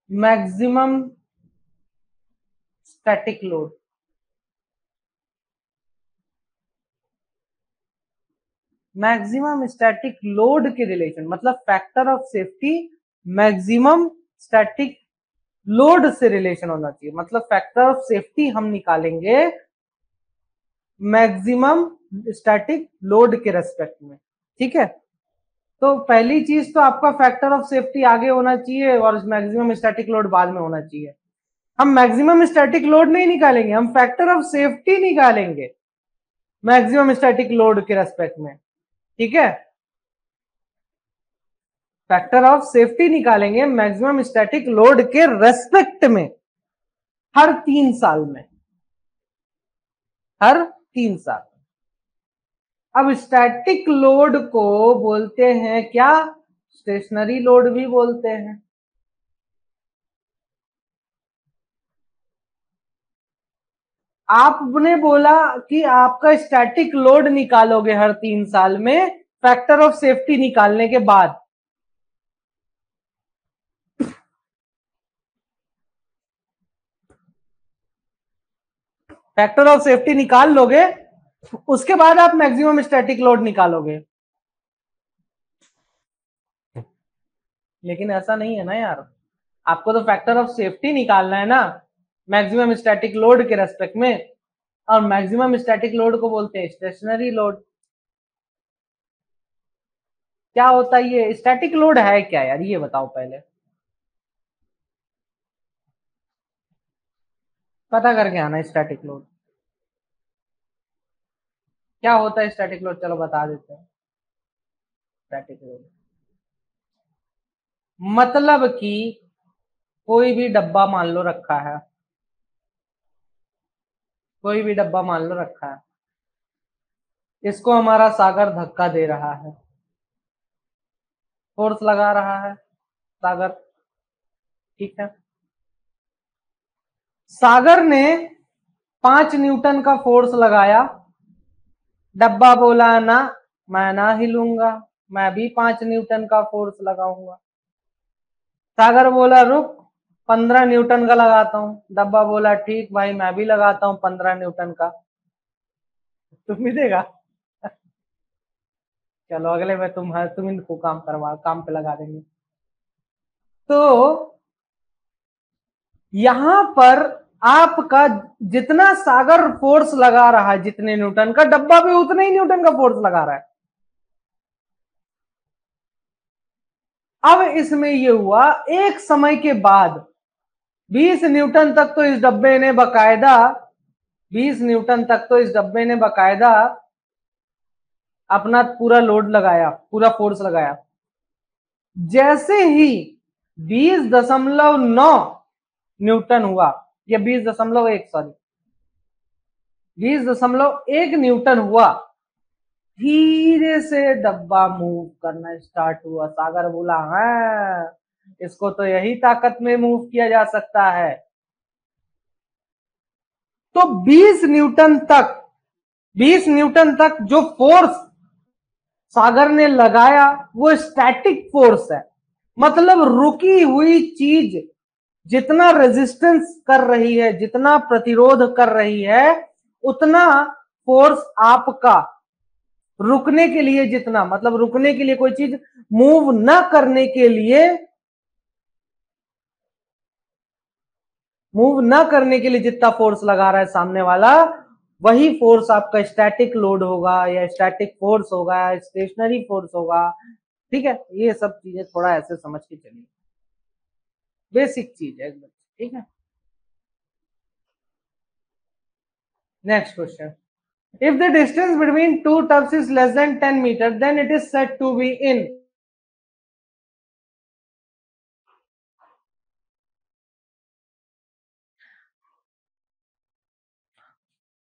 maximum static load. Maximum static load के रिलेशन, मतलब factor of safety maximum static load से रिलेशन होना चाहिए। मतलब फैक्टर ऑफ सेफ्टी हम निकालेंगे मैक्सिमम स्टैटिक लोड के रेस्पेक्ट में। ठीक है, तो पहली चीज तो आपका फैक्टर ऑफ सेफ्टी आगे होना चाहिए और मैक्सिमम स्टैटिक लोड बाद में होना चाहिए। हम मैक्सिमम स्टैटिक लोड नहीं निकालेंगे, हम फैक्टर ऑफ सेफ्टी निकालेंगे मैक्सिमम स्टैटिक लोड के रेस्पेक्ट में। ठीक है, फैक्टर ऑफ सेफ्टी निकालेंगे मैक्सिमम स्टैटिक लोड के रेस्पेक्ट में हर 3 साल में, हर 3 साल। अब स्टैटिक लोड को बोलते हैं क्या? स्टेशनरी लोड भी बोलते हैं। आपने बोला कि आपका स्टैटिक लोड निकालोगे हर 3 साल में फैक्टर ऑफ सेफ्टी निकालने के बाद। फैक्टर ऑफ सेफ्टी निकाल लोगे, उसके बाद आप मैक्सिमम स्टैटिक लोड निकालोगे। लेकिन ऐसा नहीं है ना यार, आपको तो फैक्टर ऑफ सेफ्टी निकालना है ना मैक्सिमम स्टैटिक लोड के रेस्पेक्ट में, और मैक्सिमम स्टैटिक लोड को बोलते हैं स्टेशनरी लोड। क्या होता है ये स्टैटिक लोड है क्या यार, ये बताओ पहले, पता करके आना स्टैटिक लोड क्या होता है। स्टैटिक लोड चलो बता देते हैं। स्टैटिक लोड मतलब कि कोई भी डब्बा मान लो रखा है, कोई भी डब्बा मान लो रखा है, इसको हमारा सागर धक्का दे रहा है, फोर्स लगा रहा है सागर। ठीक है, सागर ने 5 न्यूटन का फोर्स लगाया, डब्बा बोला ना मैं ना हिलूंगा, मैं भी 5 न्यूटन का फोर्स लगाऊंगा। सागर बोला रुक 15 न्यूटन का लगाता हूं, डब्बा बोला ठीक भाई मैं भी लगाता हूं 15 न्यूटन का। तुम भी देगा? चलो अगले में तुम इनको काम पे लगा देंगे। तो यहां पर आपका जितना सागर फोर्स लगा रहा है जितने न्यूटन का, डब्बा भी उतने ही न्यूटन का फोर्स लगा रहा है। अब इसमें यह हुआ एक समय के बाद 20 न्यूटन तक तो इस डब्बे ने बकायदा 20 न्यूटन तक तो इस डब्बे ने बकायदा अपना पूरा लोड लगाया, पूरा फोर्स लगाया। जैसे ही 20.9 न्यूटन हुआ, या 20.1 सॉरी 20.1 न्यूटन हुआ, धीरे से डब्बा मूव करना स्टार्ट हुआ। सागर बोला हाँ इसको तो यही ताकत में मूव किया जा सकता है। तो 20 न्यूटन तक जो फोर्स सागर ने लगाया वो स्टैटिक फोर्स है, मतलब रुकी हुई चीज जितना रेजिस्टेंस कर रही है, जितना प्रतिरोध कर रही है, उतना फोर्स आपका रुकने के लिए, जितना मतलब रुकने के लिए, कोई चीज मूव न करने के लिए, मूव न करने के लिए जितना फोर्स लगा रहा है सामने वाला, वही फोर्स आपका स्टैटिक लोड होगा या स्टैटिक फोर्स होगा, स्टेशनरी फोर्स होगा। ठीक है, ये सब चीजें थोड़ा ऐसे समझ के चलिए, बेसिक चीज है एकदम। ठीक है, next question. If the distance between two tubs is less than 10 meters, then it is said to be in।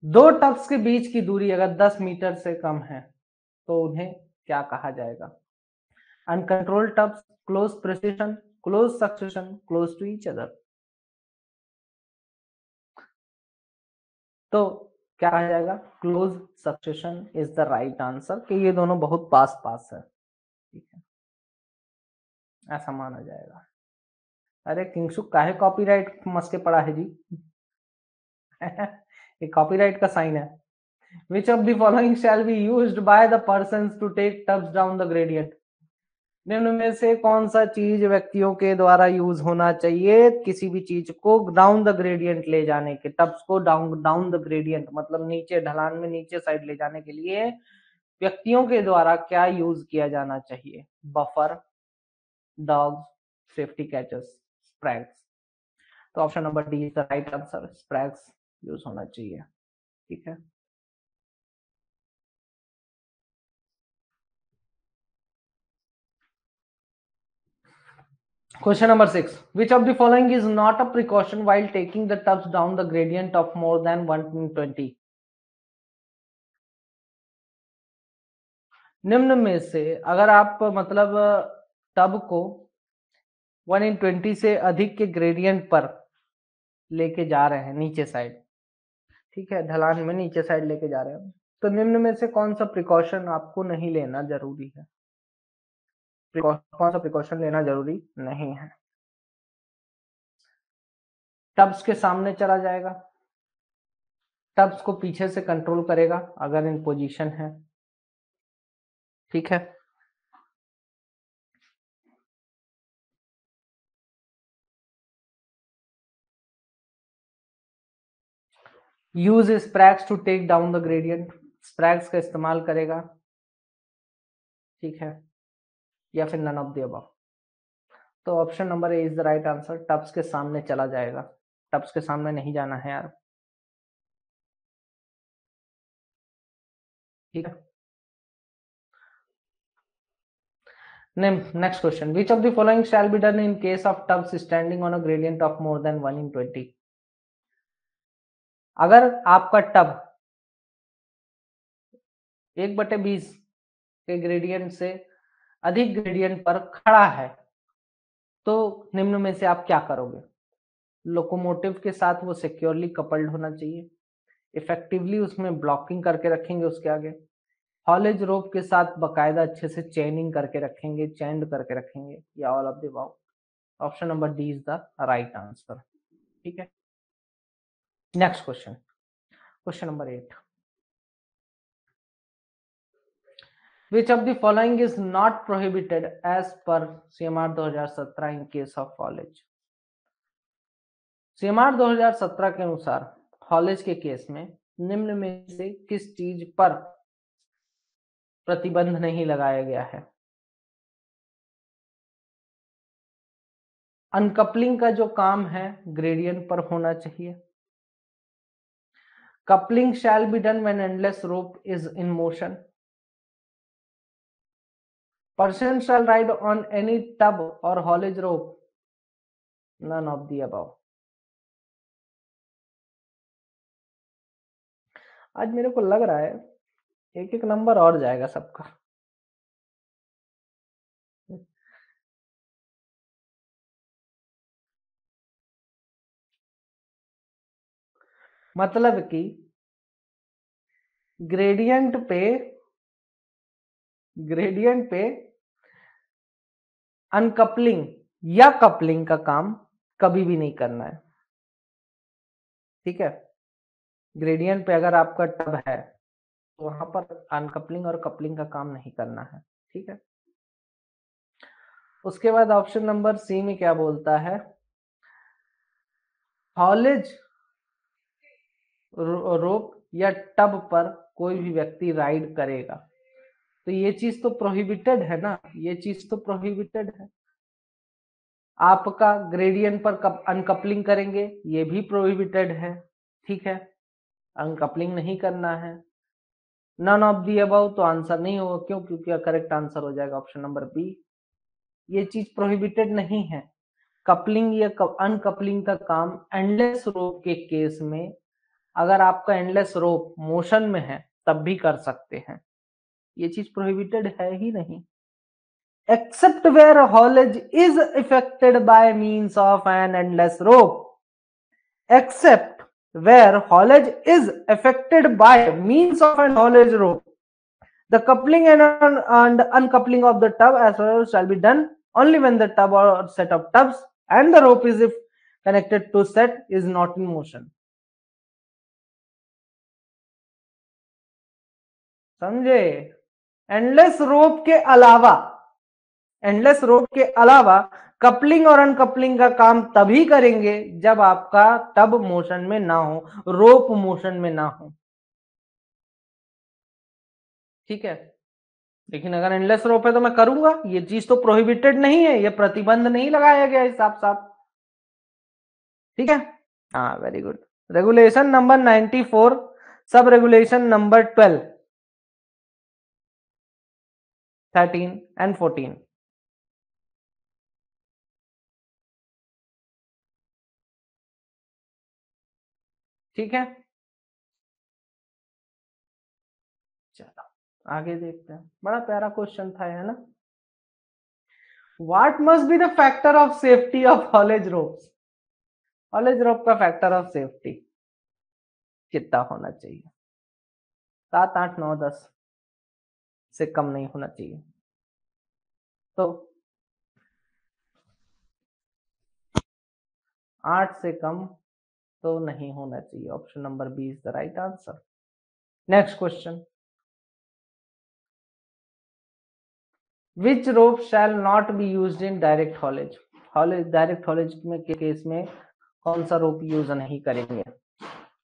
दो टब्स के बीच की दूरी अगर 10 मीटर से कम है तो उन्हें क्या कहा जाएगा? Uncontrolled tubs, close precision, close succession, close to each other. तो क्या कहा जाएगा? Close succession is the right answer, कि ये दोनों बहुत पास पास है। ठीक है, ऐसा माना जाएगा। अरे किंगसुक काहे कॉपीराइट मस के पड़ा है जी? ये कॉपीराइट का साइन है। Which of the following shall be used by the persons to take tubs down the gradient? निम्न में से कौन सा चीज व्यक्तियों के द्वारा यूज होना चाहिए किसी भी चीज को डाउन द ग्रेडियंट ले जाने के, टब्स को डाउन द ग्रेडियंट मतलब नीचे ढलान में नीचे साइड ले जाने के लिए व्यक्तियों के द्वारा क्या यूज किया जाना चाहिए? Buffer, dogs, safety catches, sprags. तो option number D is the right answer, sprags use होना चाहिए। ठीक है, question number 6, which of the following is not a precaution while taking the tubs down the gradient of more than 120? निम्न में से अगर आप मतलब टब को 1/20 से अधिक के ग्रेडियंट पर लेके जा रहे हैं नीचे साइड, ठीक है, ढलान में नीचे साइड लेके जा रहे हैं, तो निम्न में से कौन सा प्रिकॉशन आपको नहीं लेना जरूरी है? कौन सा प्रिकॉशन लेना जरूरी नहीं है? टब्स के सामने चला जाएगा, टब्स को पीछे से कंट्रोल करेगा अगर इन पोजीशन है। ठीक है, use sprags to take down the gradient, sprags का इस्तेमाल करेगा। ठीक है, या फिर नन ऑफ द अबव। तो option number A is the right answer, tubs के सामने चला जाएगा। टब्स के सामने नहीं जाना है यार। ठीक है, next question, which of the following shall be done in case of tubs standing on a gradient of more than 1/20? अगर आपका टब 1/20 के ग्रेडियंट से अधिक ग्रेडियंट पर खड़ा है तो निम्न में से आप क्या करोगे? लोकोमोटिव के साथ वो सिक्योरली कपल्ड होना चाहिए, इफेक्टिवली उसमें ब्लॉकिंग करके रखेंगे उसके आगे, हॉलेज रोप के साथ बकायदा अच्छे से चेनिंग करके रखेंगे, चेंड करके रखेंगे, या all of the above. Option number D is the right answer. ठीक है, next question, question number 8, which of the following is not prohibited as per CMR 2017 in case of haulage? CMR 2017 के अनुसार हॉलेज के case में निम्न में से किस चीज पर प्रतिबंध नहीं लगाया गया है? अनकपलिंग का जो काम है ग्रेडियंट पर होना चाहिए। Coupling shall be done when endless rope is in motion. Person shall ride on any tub और haulage rope. None of the above. आज मेरे को लग रहा है एक एक नंबर और जाएगा सबका। मतलब कि ग्रेडियंट पे अनकपलिंग या कपलिंग का काम कभी भी नहीं करना है। ठीक है, ग्रेडियंट पे अगर आपका टब है तो वहां पर अनकपलिंग और कपलिंग का काम नहीं करना है। ठीक है, उसके बाद ऑप्शन नंबर सी में क्या बोलता है? हॉलेज रोप या टब पर कोई भी व्यक्ति राइड करेगा, तो ये चीज तो प्रोहिबिटेड है ना, ये चीज तो प्रोहिबिटेड है। आपका ग्रेडियंट पर अनकपलिंग करेंगे, ये भी प्रोहिबिटेड है। ठीक है, अनकपलिंग नहीं करना है। नन ऑफ दी अबव तो आंसर नहीं होगा, क्यों? क्योंकि करेक्ट आंसर हो जाएगा ऑप्शन नंबर बी। ये चीज प्रोहिबिटेड नहीं है। कपलिंग या अनकपलिंग का काम एंडलेस रोप के केस में, अगर आपका एंडलेस रोप मोशन में है तब भी कर सकते हैं। ये चीज प्रोहिबिटेड है ही नहीं। Except where haulage is effected by means of an endless rope. Except where haulage is affected by means of an haulage rope, the coupling and uncoupling of the tub as well shall be done only when the tub or set of tubs and the rope is if connected to set is not in motion. समझे? Endless रोप के अलावा coupling और uncoupling का काम तभी करेंगे जब आपका टब मोशन में ना हो, रोप मोशन में ना हो। ठीक है, लेकिन अगर एंडलेस रोप है तो मैं करूंगा। ये चीज तो प्रोहिबिटेड नहीं है, ये प्रतिबंध नहीं लगाया गया हिसाब साफ। ठीक है, हाँ, वेरी गुड। रेगुलेशन नंबर 94, सब रेगुलेशन नंबर 12, 13 एंड 14। ठीक है, चलो आगे देखते हैं। बड़ा प्यारा क्वेश्चन था, है ना? What must be the factor of safety of haulage ropes? Haulage rope का फैक्टर ऑफ सेफ्टी कितना होना चाहिए? 7, 8, 9, 10 से कम नहीं होना चाहिए। तो 8 से कम तो नहीं होना चाहिए। Option number B is the right answer. Next question, which rope shall not be used in direct haulage? Direct haulage में के केस में कौन सा रोप यूज नहीं करेंगे?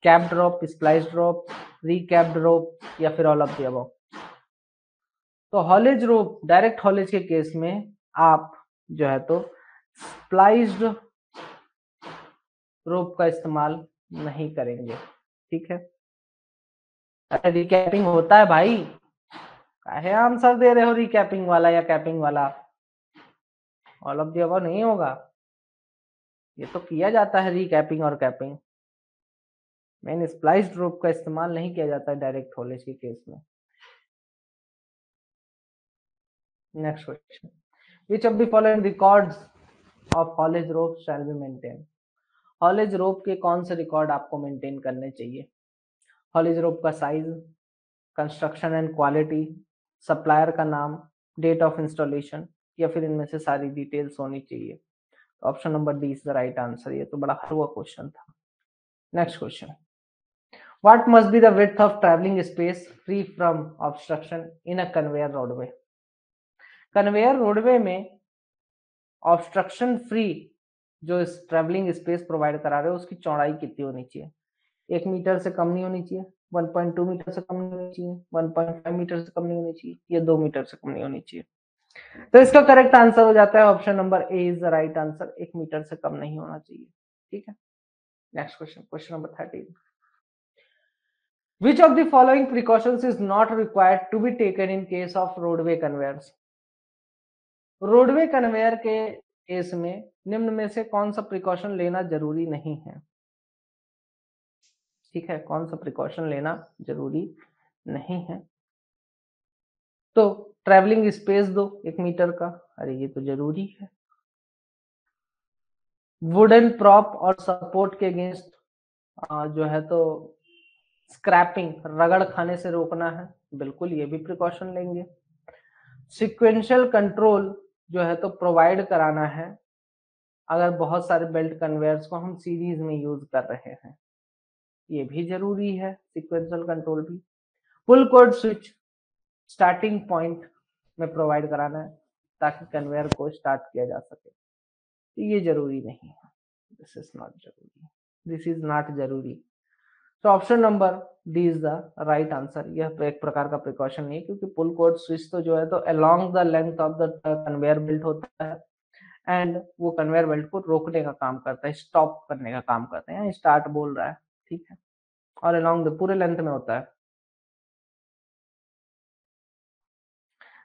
कैप्ड रोप, स्प्लाइस्ड रोप, रीकैप्ड रोप, या फिर ऑल ऑफ द अबव? तो हॉलेज रोप, डायरेक्ट हॉलेज के केस में आप जो है तो स्प्लाइस्ड रोप का इस्तेमाल नहीं करेंगे। ठीक है, अरे रिकैपिंग होता है भाई, काहे आंसर दे रहे हो रिकैपिंग वाला या कैपिंग वाला? ऑल ऑफ द अबव नहीं होगा, ये तो किया जाता है रिकैपिंग और कैपिंग। मेन स्प्लाइस्ड रोप का इस्तेमाल नहीं किया जाता है डायरेक्ट हॉलेज के केस में। Next question, which of the following records of haulage rope shall be maintained? Haulage rope के कौन से रिकॉर्ड आपको मेंटेन करने चाहिए? हॉलिज रोप का size, construction and quality, supplier का नाम, डेट ऑफ इंस्टॉलेशन, या फिर इनमें से सारी डिटेल्स होनी चाहिए। Option number D is the right answer. ये तो बड़ा हर हुआ क्वेश्चन था। Next question, what must be the width of travelling space free from obstruction in a conveyor roadway. Conveyor roadway में ऑब्स्ट्रक्शन फ्री जो इस ट्रैवलिंग स्पेस प्रोवाइड करा रहे हो उसकी चौड़ाई कितनी होनी चाहिए? 1 मीटर से कम नहीं होनी चाहिए, 1.2 मीटर से कम नहीं होनी चाहिए, 1.5 मीटर से कम नहीं होनी चाहिए, या 2 मीटर से कम नहीं होनी चाहिए। तो इसका करेक्ट आंसर हो जाता है option number A is the right answer. 1 meter से कम नहीं होना चाहिए। ठीक है, next question, question number 13, which of the following precautions is not required to be taken in case of roadway conveyors? Roadway conveyor के केस में निम्न में से कौन सा प्रिकॉशन लेना जरूरी नहीं है? ठीक है, कौन सा प्रिकॉशन लेना जरूरी नहीं है? तो ट्रैवलिंग स्पेस दो 1 मीटर का, अरे ये तो जरूरी है। वुडन प्रॉप और सपोर्ट के अगेंस्ट जो है तो स्क्रैपिंग, रगड़ खाने से रोकना है, बिल्कुल ये भी प्रिकॉशन लेंगे। सिक्वेंशियल कंट्रोल जो है तो प्रोवाइड कराना है अगर बहुत सारे बेल्ट कन्वेयर्स को हम सीरीज में यूज कर रहे हैं, ये भी जरूरी है, सिक्वेंशियल कंट्रोल भी। पुल कोड स्विच स्टार्टिंग पॉइंट में प्रोवाइड कराना है ताकि कन्वेयर को स्टार्ट किया जा सके, तो ये जरूरी नहीं है। दिस इज नॉट जरूरी, दिस इज नॉट जरूरी। तो option number D is the right answer. यह तो एक प्रकार का प्रिकॉशन नहीं है क्योंकि पुल कोड स्विच तो जो है तो along the length of the conveyor belt होता है एंड वो कन्वेयर बेल्ट को रोकने का काम करता है, स्टॉप करने का काम करते हैं। स्टार्ट बोल रहा है, ठीक है, और अलोंग द पूरे लेंथ में होता है।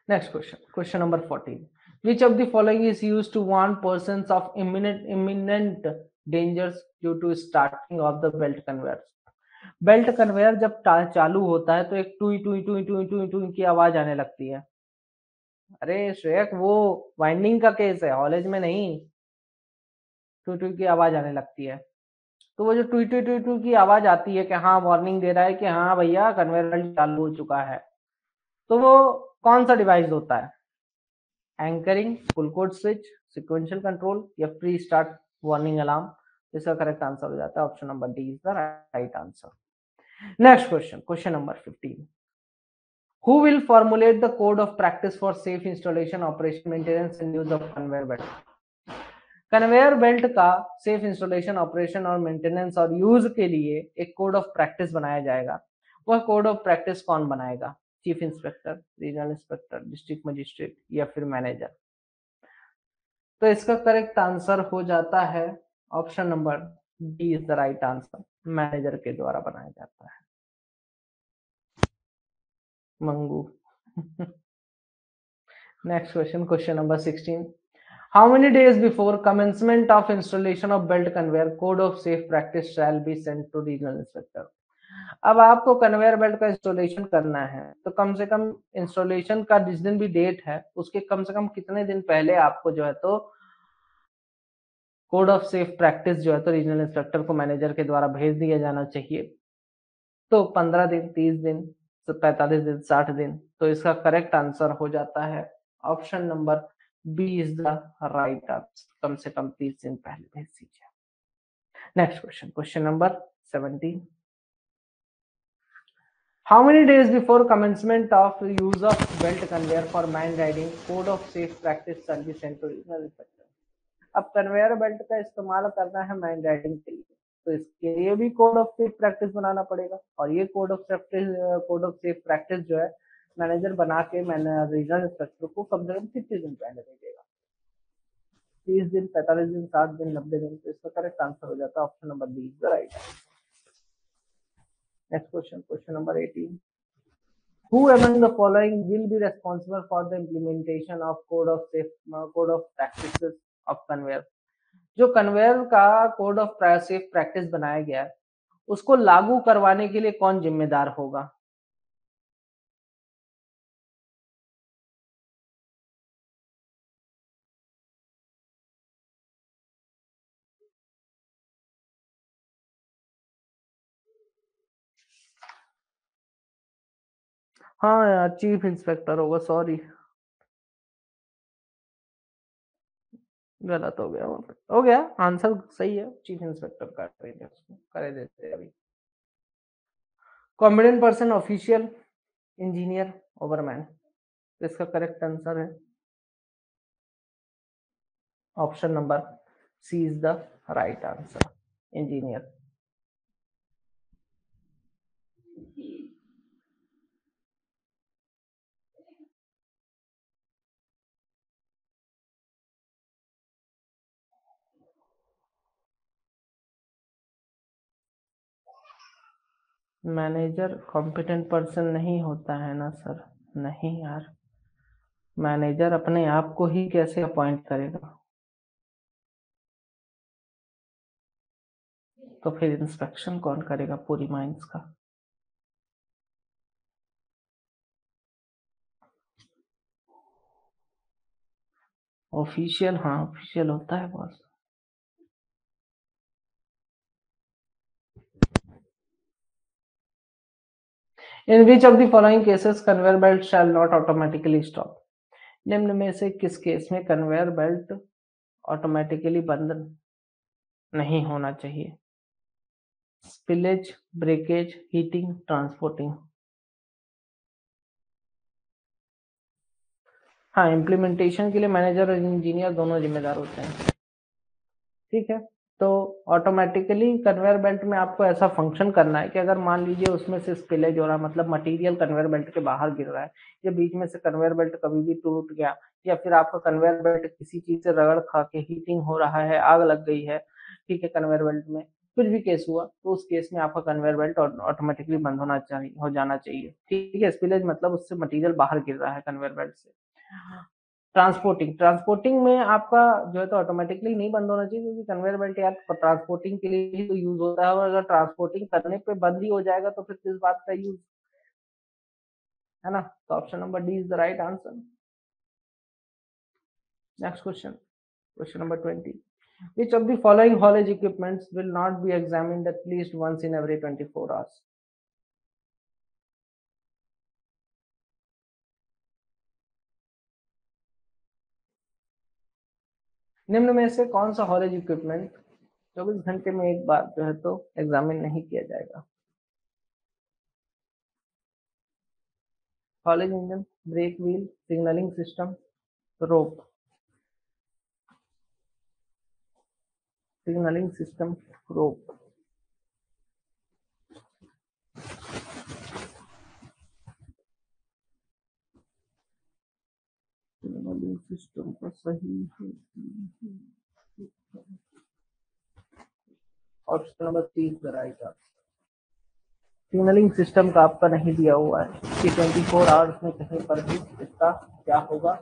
Next question, question number 14, which of the following is used to warn persons of imminent dangers due to starting of the belt conveyor? Belt conveyor जब चालू होता है तो एक टुई टुई टुई टुई टुई टुई की आवाज आने लगती है। अरे श्रेयक, वो वाइंडिंग का केस है, हॉलेज में नहीं। टुई टुई की आवाज आने लगती है, तो वो जो टुई टुई टुई टुई की आवाज आती है कि हाँ वार्निंग दे रहा है कि हाँ भैया कन्वेयर बेल्ट चालू हो चुका है, तो वो कौन सा डिवाइस होता है? एंकरिंग, पुल कोड स्विच, सिक्वेंशियल कंट्रोल, या प्री स्टार्ट वार्निंग अलार्म? इसका करेक्ट आंसर हो जाता है option number D is the right answer. Next question, question number 15, who will formulate the code of practice for safe installation, operation, maintenance and use of conveyor belt? Conveyor belt का safe installation, operation और maintenance और use के लिए एक code of practice बनाया जाएगा। वह code of practice कौन बनाएगा? Chief inspector, regional inspector, district magistrate, या फिर मैनेजर? तो इसका करेक्ट आंसर हो जाता है option number D is the right answer. Manager के द्वारा बनाया जाता है। Mangu. Next question, question number 16, how many days before commencement of installation of belt conveyor code of safe practice shall be sent to regional inspector? अब आपको conveyor belt का installation करना है तो कम से कम इंस्टॉलेशन का जिस दिन भी डेट है उसके कम से कम कितने दिन पहले आपको जो है तो कोड ऑफ सेफ प्रैक्टिस जो है तो रीजनल इंस्पेक्टर को मैनेजर के द्वारा भेज दिया जाना चाहिए? तो 15 दिन, 30 दिन, 45 दिन, 60 दिन? तो इसका करेक्ट आंसर हो जाता है option number B is the right answer. कम से कम 30 दिन पहले भेज दीजिए। Next question, question number 17, how many days before commencement of use of belt conveyor for man riding code of safe practice shall be sent to regional inspector? अब conveyor belt का इस्तेमाल करना है मैन राइडिंग के लिए, तो इसके लिए भी कोड ऑफ सेफ प्रैक्टिस बनाना पड़ेगा, और ये कोड ऑफ सेफ प्रैक्टिस जो है मैनेजर बना के रीजनल इंस्पेक्टर को कम से कम कितने दिन पहले भेजेगा? 30 दिन, 45 दिन, 60 दिन, 90 दिन? तो इसका करेक्ट आंसर हो जाता है option number B is the right answer. Next question, question number 18, who among the following will be responsible for the implementation of code of practices of conveyor? जो कन्वेयर का कोड ऑफ सेफ प्रैक्टिस बनाया गया है उसको लागू करवाने के लिए कौन जिम्मेदार होगा? हाँ यार, चीफ इंस्पेक्टर होगा, सॉरी, गलत हो गया वहां पे। हो गया, आंसर सही है, चीफ इंस्पेक्टर कर रहे थे, उसको कर देते अभी। Competent person, official, engineer, overman. इसका करेक्ट आंसर है option number C is the right answer, engineer. Manager competent person नहीं होता है ना सर, नहीं यार, मैनेजर अपने आप को ही कैसे अपॉइंट करेगा, तो फिर इंस्पेक्शन कौन करेगा पूरी माइंस का। ऑफिशियल, हाँ ऑफिशियल होता है boss. In which of the following cases conveyor belt shall not automatically stop. निम्न में से किस केस में कन्वेयर बेल्ट ऑटोमेटिकली बंद नहीं होना चाहिए। Spillage, breakage, heating, transporting. हाँ, इम्प्लीमेंटेशन के लिए मैनेजर और इंजीनियर दोनों जिम्मेदार होते हैं, ठीक है। तो ऑटोमेटिकली कन्वेयर बेल्ट में आपको ऐसा फंक्शन करना है कि अगर मान लीजिए उसमें से स्पिलेज हो रहा है, मतलब मटेरियल कन्वेयर बेल्ट के बाहर गिर रहा है, या बीच में से कन्वेयर बेल्ट कभी भी टूट गया, या फिर आपका कन्वेयर बेल्ट किसी चीज से रगड़ खा के हीटिंग हो रहा है, आग लग गई है, ठीक है, कन्वेयर बेल्ट में कुछ भी केस हुआ, तो उस केस में आपका कन्वेयर बेल्ट ऑटोमेटिकली बंद होना चाहिए, हो जाना चाहिए, ठीक है। स्पिलेज मतलब उससे मटेरियल बाहर गिर रहा है कन्वेयर बेल्ट से। ट्रांसपोर्टिंग, ट्रांसपोर्टिंग में आपका जो है तो ऑटोमेटिकली नहीं बंद होना चाहिए, क्योंकि कन्वेयर बेल्ट यार ट्रांसपोर्टिंग के लिए ही तो यूज होता है, और अगर ट्रांसपोर्टिंग करने पे बंद ही हो जाएगा तो फिर किस बात का यूज, है ना। तो option number D is the right answer. Next question, question number 20। Which of the following haulage equipments will not be examined at least once in every 24 hours? निम्न में से कौन सा हॉलेज इक्विपमेंट 24 घंटे में एक बार जो है तो एग्जामिन नहीं किया जाएगा। Haulage engine, brake wheel, signalling system, rope. Signalling system, rope. Signalling system का सही है ऑप्शन नंबर 3 का राइट आंसर। सिग्नलिंग सिस्टम का आपका नहीं दिया हुआ है कि 24 आवर्स में कहीं पर भी इसका क्या होगा,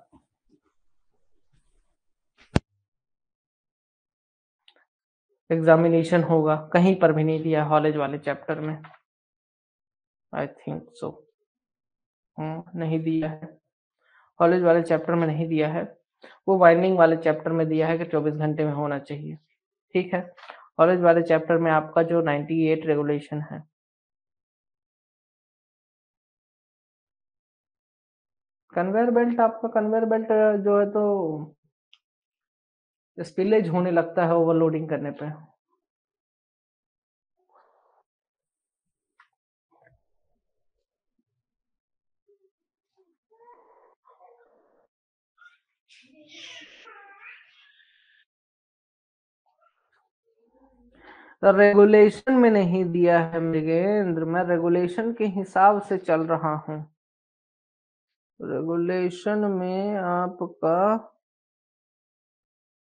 एग्जामिनेशन होगा, कहीं पर भी नहीं दिया हॉलेज वाले चैप्टर में, आई थिंक सो। नहीं दिया है, कॉलेज वाले चैप्टर में नहीं दिया है, वो वाइंडिंग वाले चैप्टर में दिया है कि 24 घंटे में होना चाहिए, ठीक है। कॉलेज वाले चैप्टर में आपका जो 98 रेगुलेशन है, कन्वेयर बेल्ट, आपका कन्वेयर बेल्ट जो है तो स्पिलेज होने लगता है ओवरलोडिंग करने पे। रेगुलेशन में नहीं दिया है मृगेंद्र, मैं रेगुलेशन के हिसाब से चल रहा हूँ। रेगुलेशन में आपका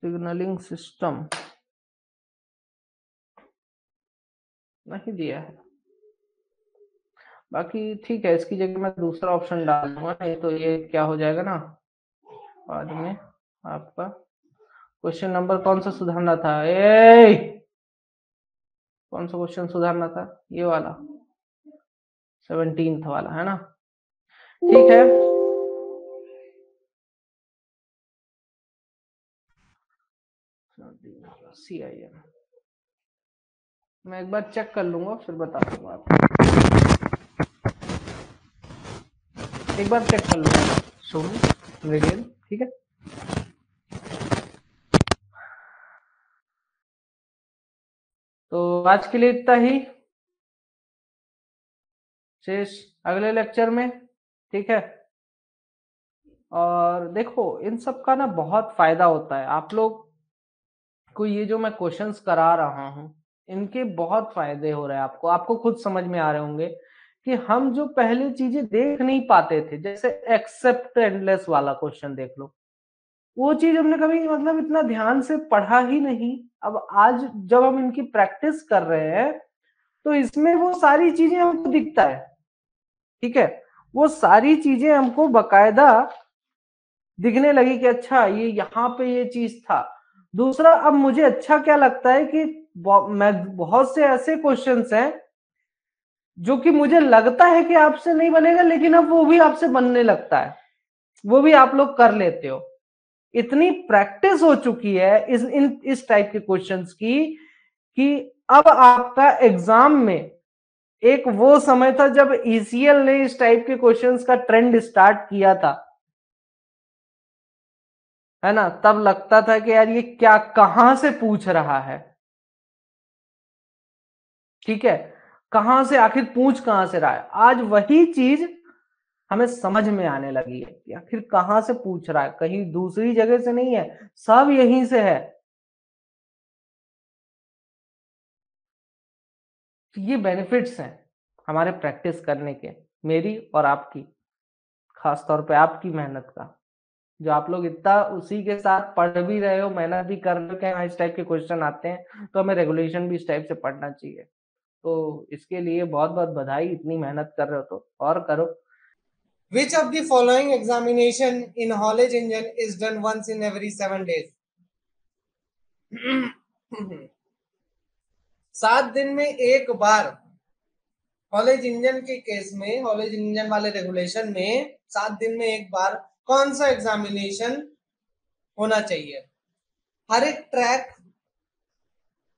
सिग्नलिंग सिस्टम नहीं दिया है। बाकी ठीक है, इसकी जगह मैं दूसरा ऑप्शन डाल दूंगा, नहीं तो ये क्या हो जाएगा ना बाद में आपका। क्वेश्चन नंबर कौन सा सुधारना था, कौन सा क्वेश्चन सुधारना था, ये वाला 17th वाला, है ना, ठीक है। CIM मैं एक बार चेक कर लूंगा फिर बता दूंगा आपको। एक बार चेक कर लो सोनू रेडियन, ठीक है। तो आज के लिए इतना ही, शेष अगले लेक्चर में, ठीक है। और देखो इन सब का ना बहुत फायदा होता है, आप लोग को ये जो मैं क्वेश्चंस करा रहा हूँ इनके बहुत फायदे हो रहे हैं आपको, आपको खुद समझ में आ रहे होंगे कि हम जो पहले चीजें देख नहीं पाते थे, जैसे एक्सेप्ट एंडलेस वाला क्वेश्चन देख लो, वो चीज हमने कभी मतलब इतना ध्यान से पढ़ा ही नहीं। अब आज जब हम इनकी प्रैक्टिस कर रहे हैं तो इसमें वो सारी चीजें हमको दिखता है, ठीक है। वो सारी चीजें हमको बकायदा दिखने लगी कि अच्छा ये यहाँ पे ये चीज था। दूसरा, अब मुझे अच्छा क्या लगता है कि मैं बहुत से ऐसे क्वेश्चंस हैं जो कि मुझे लगता है कि आपसे नहीं बनेगा, लेकिन अब वो भी आपसे बनने लगता है, वो भी आप लोग कर लेते हो। इतनी प्रैक्टिस हो चुकी है इस टाइप के क्वेश्चंस की कि अब आपका एग्जाम में, एक वो समय था जब ईसीएल ने इस टाइप के क्वेश्चंस का ट्रेंड स्टार्ट किया था, है ना, तब लगता था कि यार ये क्या कहां से पूछ रहा है, ठीक है, कहां से आखिर पूछ कहां से रहा है। आज वही चीज हमें समझ में आने लगी है कि आखिर कहां से पूछ रहा है, कहीं दूसरी जगह से नहीं है, सब यहीं से है। तो ये बेनिफिट्स हैं हमारे प्रैक्टिस करने के, मेरी और आपकी, खास तौर पे आपकी मेहनत का, जो आप लोग इतना उसी के साथ पढ़ भी रहे हो, मेहनत भी कर रहे हो कि हाँ इस टाइप के क्वेश्चन आते हैं तो हमें रेगुलेशन भी इस टाइप से पढ़ना चाहिए। तो इसके लिए बहुत बहुत बधाई, इतनी मेहनत कर रहे हो तो और करो। Which of the following examination in haulage engine is done once in every 7 days? 7 दिन में एक बार हॉलेज इंजन के केस में, हॉलेज इंजन वाले रेगुलेशन में 7 दिन में एक बार कौन सा एग्जामिनेशन होना चाहिए? हर एक ट्रैक,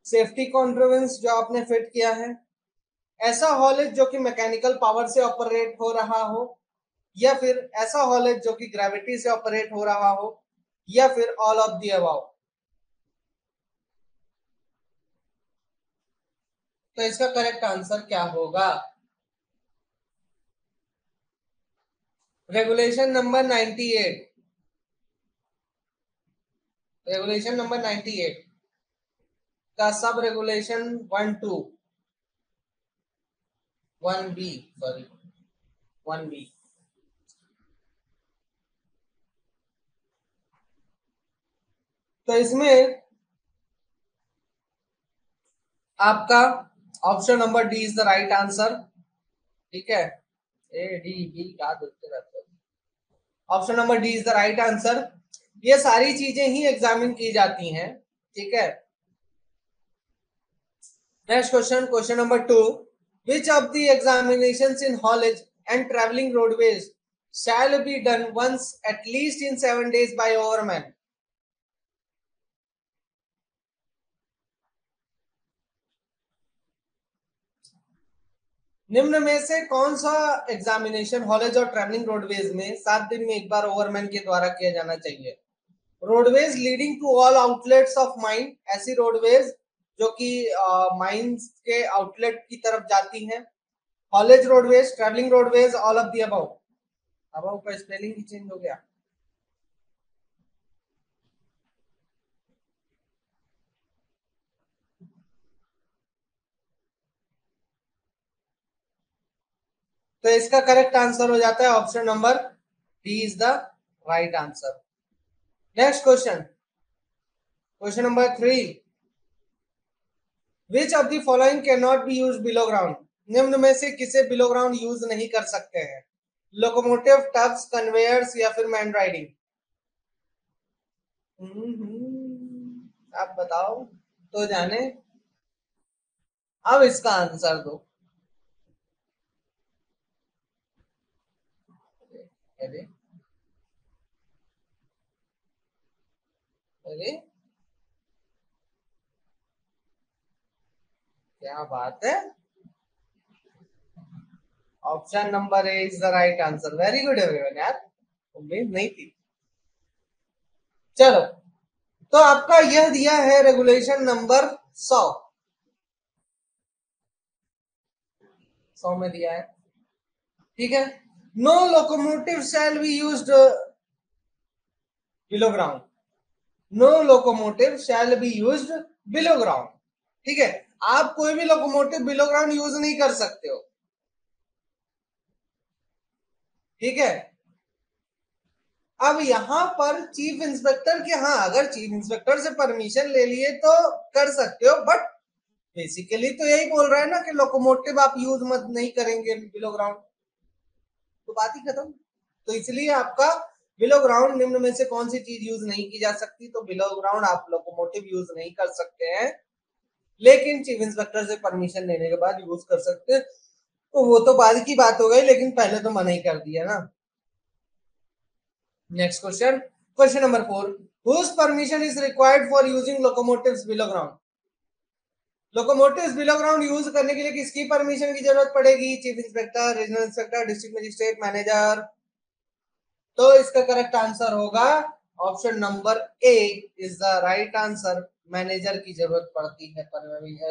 सेफ्टी कॉन्ट्रोवेंस जो आपने फिट किया है, ऐसा हॉलेज जो कि मैकेनिकल पावर से ऑपरेट हो रहा हो, या फिर ऐसा हॉलेज जो कि ग्रेविटी से ऑपरेट हो रहा हो, या फिर ऑल ऑफ दी अबव। तो इसका करेक्ट आंसर क्या होगा? रेगुलेशन नंबर 98, रेगुलेशन नंबर 98 का sub regulation 1-2 1B, sorry 1B। तो इसमें आपका option number D is the right answer, ठीक है। ए डी बी क्या देखते रहते हो, option number D is the right answer. ये सारी चीजें ही एग्जामिन की जाती हैं, ठीक है। Next question, question number 2, which of the examinations in haulage and traveling roadways shall be done once at least in 7 days by overman? निम्न में से कौन सा एग्जामिनेशन हॉलेज और ट्रैवलिंग रोडवेज में 7 दिन में एक बार ओवरमैन के द्वारा किया जाना चाहिए? Roadways leading to all outlets of mine, ऐसी रोडवेज जो कि माइंस के आउटलेट की तरफ जाती हैं। Haulage roadways, travelling roadways, all of the above. Above का स्पेलिंग ही चेंज हो गया। तो इसका करेक्ट आंसर हो जाता है option number D is the right answer. Next question, question number 3, which of the following can not be use below ground? निम्न में से किसे बिलो ग्राउंड यूज नहीं कर सकते हैं? लोकोमोटिव, टब्स, कन्वेयर्स, या फिर मैन राइडिंग? आप बताओ तो जाने, अब इसका आंसर दो। अरे अरे क्या बात है, option number A is the right answer. Very good everyone यार, उम्मीद नहीं थी। चलो, तो आपका यह दिया है रेगुलेशन नंबर 100 में दिया है, ठीक है। No locomotive shall be used below ground, no locomotive shall be used below ground, ठीक है। आप कोई भी लोकोमोटिव बिलो ग्राउंड यूज नहीं कर सकते हो, ठीक है। अब यहां पर चीफ इंस्पेक्टर के, हाँ अगर चीफ इंस्पेक्टर से परमिशन ले लिए तो कर सकते हो, बट बेसिकली तो यही बोल रहा है ना कि लोकोमोटिव आप यूज मत नहीं करेंगे बिलो ग्राउंड, तो बात ही खत्म। तो इसलिए आपका बिलो ग्राउंड निम्न में से कौन सी चीज यूज नहीं की जा सकती, तो बिलो ग्राउंड आप लोकोमोटिव यूज नहीं कर सकते हैं, लेकिन चीफ इंस्पेक्टर से परमिशन लेने के बाद यूज कर सकते हैं, तो वो तो बाद की बात हो गई, लेकिन पहले तो मना ही कर दिया ना। Next question, question number 4, whose permission is required for using locomotives below ground? Locomotives below ground use करने के लिए किसकी परमिशन की जरूरत पड़ेगी? Chief inspector, regional inspector, district magistrate, manager. तो इसका करेक्ट आंसर होगा option number A is the right answer. Manager की जरूरत पड़ती है,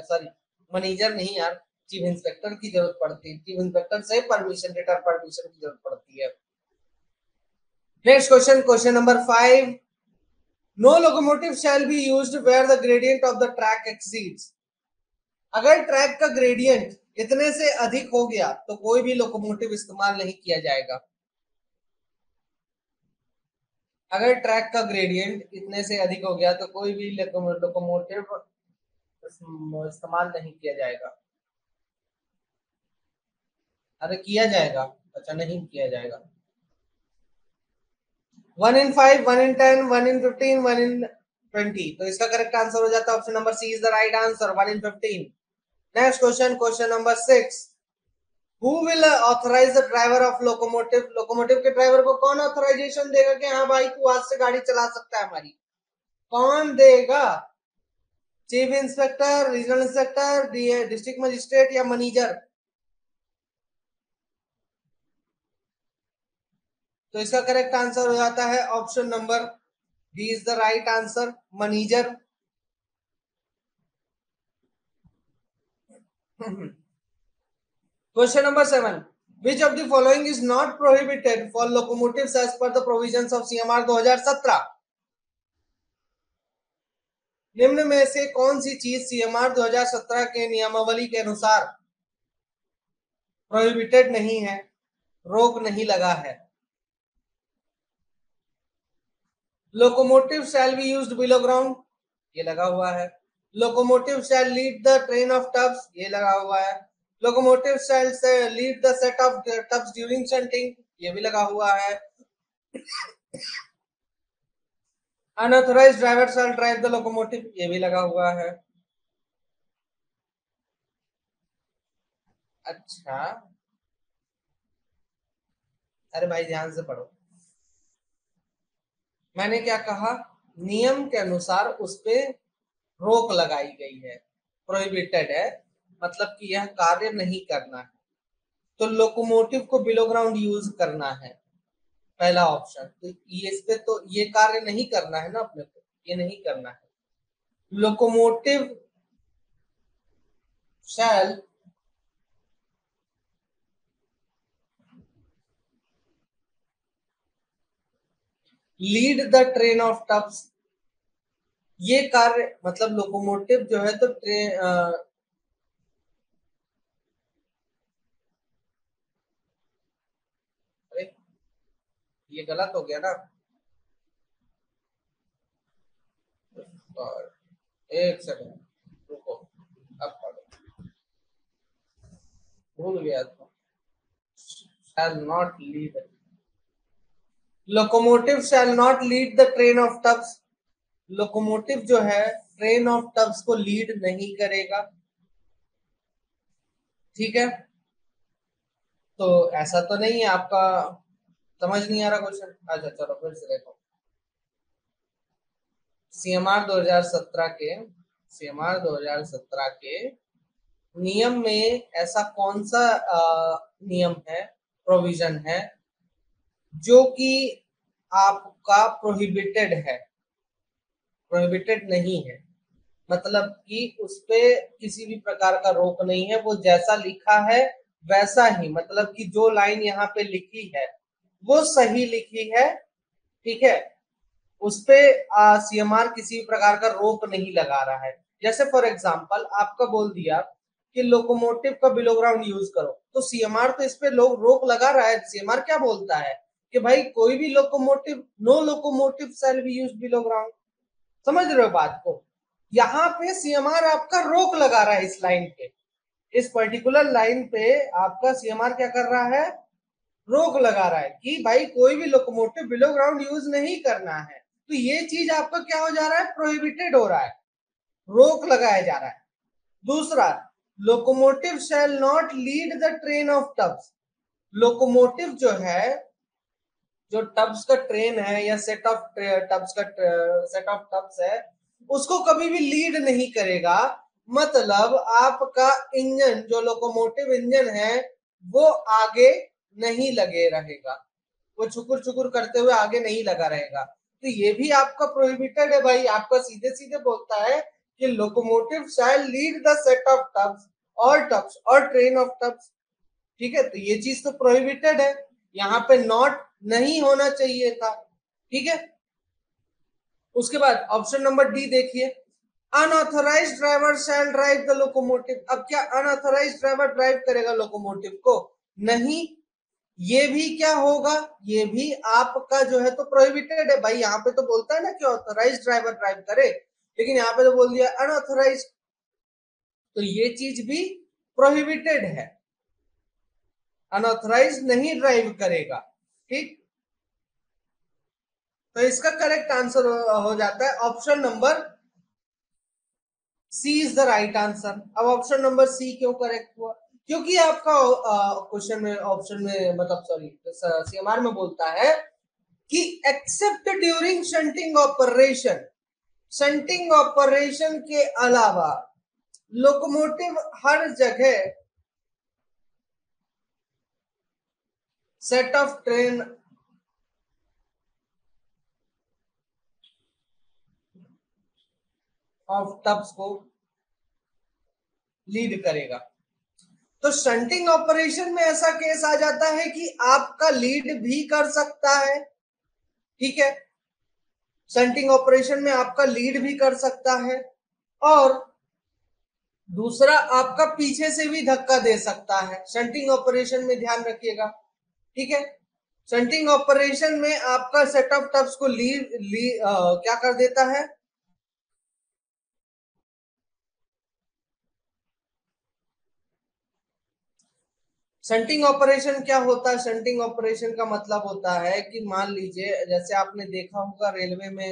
सॉरी मैनेजर नहीं यार, चीफ इंस्पेक्टर की जरूरत पड़ती है, चीफ इंस्पेक्टर से परमिशन, लेटर परमिशन की जरूरत पड़ती है। Next question, question number 5, no locomotive shall be used where the gradient of the track exceeds. अगर ट्रैक का ग्रेडियंट इतने से अधिक हो गया तो कोई भी लोकोमोटिव इस्तेमाल नहीं किया जाएगा। अगर ट्रैक का ग्रेडियंट इतने से अधिक हो गया तो कोई भी लोकोमोटिव इस्तेमाल नहीं किया जाएगा। अरे किया जाएगा, अच्छा नहीं किया जाएगा। 1 in 5, 1 in 10, 1 in 15, 1 in 20, तो इसका करेक्ट आंसर हो जाता है option number C is the right answer, 1 in 15। Next question, question number 6, Who will authorize the driver of locomotive? Locomotive के ड्राइवर को कौन ऑथराइजेशन देगा कि हाँ भाई तू आज से गाड़ी चला सकता है हमारी? कौन देगा? Chief inspector, regional inspector, district magistrate या मैनेजर? तो इसका करेक्ट आंसर हो जाता है option number D is the right answer, manager. Question number 7, which of the following is not prohibited for locomotives as per the provisions of CMR 2017? निम्न में से कौन सी चीज सीएमआर 2017 के नियमावली के अनुसार प्रोहिबिटेड नहीं है, रोक नहीं लगा है? Locomotive shall be used below ground, ये लगा हुआ है। Locomotive shall lead the train of tubs, ये लगा हुआ है। लोकोमोटिव शैल से lead the set of tubs during shunting, ये भी लगा हुआ है। Unauthorized driver shall drive the locomotive, ये भी लगा हुआ है। अच्छा, अरे भाई ध्यान से पढ़ो, मैंने क्या कहा? नियम के अनुसार उस पे रोक लगाई गई है, प्रोहिबिटेड है, मतलब कि यह कार्य नहीं करना है। तो लोकोमोटिव को बिलो ग्राउंड यूज करना है, पहला ऑप्शन। तो ये इस पे तो ये कार्य नहीं करना है ना अपने को, ये नहीं करना है। Locomotive shall lead the train of tubs, ये कार्य मतलब लोकोमोटिव जो है तो ट्रेन, अरे ये गलत हो गया ना, और एक सेकंड रुको, अब पढ़ो, भूल गया था। Shall not lead, locomotive shall not lead the train of tubs, locomotive जो है ट्रेन ऑफ टब्स को लीड नहीं करेगा, ठीक है। तो ऐसा तो नहीं है आपका, समझ नहीं आ रहा क्वेश्चन? अच्छा चलो फिर से देखो, सीएमआर 2017 के, सीएमआर 2017 के नियम में ऐसा कौन सा नियम है, प्रोविजन है, जो कि आपका प्रोहिबिटेड है, प्रोहिबिटेड नहीं है, मतलब कि उस पे किसी भी प्रकार का रोक नहीं है, वो जैसा लिखा है वैसा ही, मतलब कि जो लाइन यहाँ पे लिखी है वो सही लिखी है, ठीक है, उस पे सीएमआर किसी प्रकार का रोक नहीं लगा रहा है। जैसे फॉर एग्जांपल आपका बोल दिया कि लोकोमोटिव का बिलो ग्राउंड यूज करो, तो सीएमआर तो इस पे रोक लगा रहा है। सीएमआर क्या बोलता है कि भाई कोई भी locomotive, no locomotive shall be used below ground. समझ रहे हो बात को? यहाँ पे सीएमआर आपका रोक लगा रहा है, इस लाइन पे, इस पर्टिकुलर लाइन पे आपका सीएमआर क्या कर रहा है, रोक लगा रहा है कि भाई कोई भी लोकोमोटिव बिलो ग्राउंड यूज नहीं करना है। तो ये चीज आपका क्या हो जा रहा है, प्रोहिबिटेड हो रहा है, रोक लगाया जा रहा है। दूसरा, locomotive shall not lead the train of tubs. Locomotive जो है, जो टब्स का ट्रेन है या सेट ऑफ टब्स का सेट ऑफ टब्स है, उसको कभी भी लीड नहीं करेगा। मतलब आपका इंजन, जो लोकोमोटिव इंजन है, वो आगे नहीं लगे रहेगा, वो छुकुर छुकुर करते हुए आगे नहीं लगा रहेगा। तो ये भी आपका प्रोहिबिटेड है भाई, आपका सीधे सीधे बोलता है कि locomotive shall lead the set of tubs और ट्रेन ऑफ टब्स। ठीक है, तो ये चीज तो प्रोहिबिटेड है, यहाँ पे नॉट नहीं होना चाहिए था। ठीक है, उसके बाद ऑप्शन नंबर डी देखिए, unauthorized driver shall drive the locomotive. अब क्या अनऑथराइज्ड ड्राइवर ड्राइव करेगा लोकोमोटिव को? नहीं। ये भी क्या होगा, ये भी आपका जो है तो प्रोहिबिटेड है भाई। यहाँ पे तो बोलता है ना कि ऑथराइज्ड ड्राइवर ड्राइव करे, लेकिन यहाँ पे तो बोल दिया अनऑथराइज्ड, तो ये चीज भी प्रोहिबिटेड है, अनऑथराइज्ड नहीं ड्राइव करेगा। ठीक, तो इसका करेक्ट आंसर हो जाता है option number C is the right answer. अब ऑप्शन नंबर सी क्यों करेक्ट हुआ? क्योंकि आपका क्वेश्चन में, ऑप्शन में, मतलब सॉरी, सीएमआर में बोलता है कि accept during shunting operation, shunting operation के अलावा लोकोमोटिव हर जगह set of train of tubs को लीड करेगा। तो शंटिंग ऑपरेशन में ऐसा केस आ जाता है कि आपका लीड भी कर सकता है। ठीक है, शंटिंग ऑपरेशन में आपका लीड भी कर सकता है, और दूसरा आपका पीछे से भी धक्का दे सकता है। शंटिंग ऑपरेशन में ध्यान रखिएगा। ठीक है, शंटिंग ऑपरेशन में आपका सेट ऑफ टब्स को क्या कर देता है, शंटिंग ऑपरेशन क्या होता है? शंटिंग ऑपरेशन का मतलब होता है कि मान लीजिए, जैसे आपने देखा होगा रेलवे में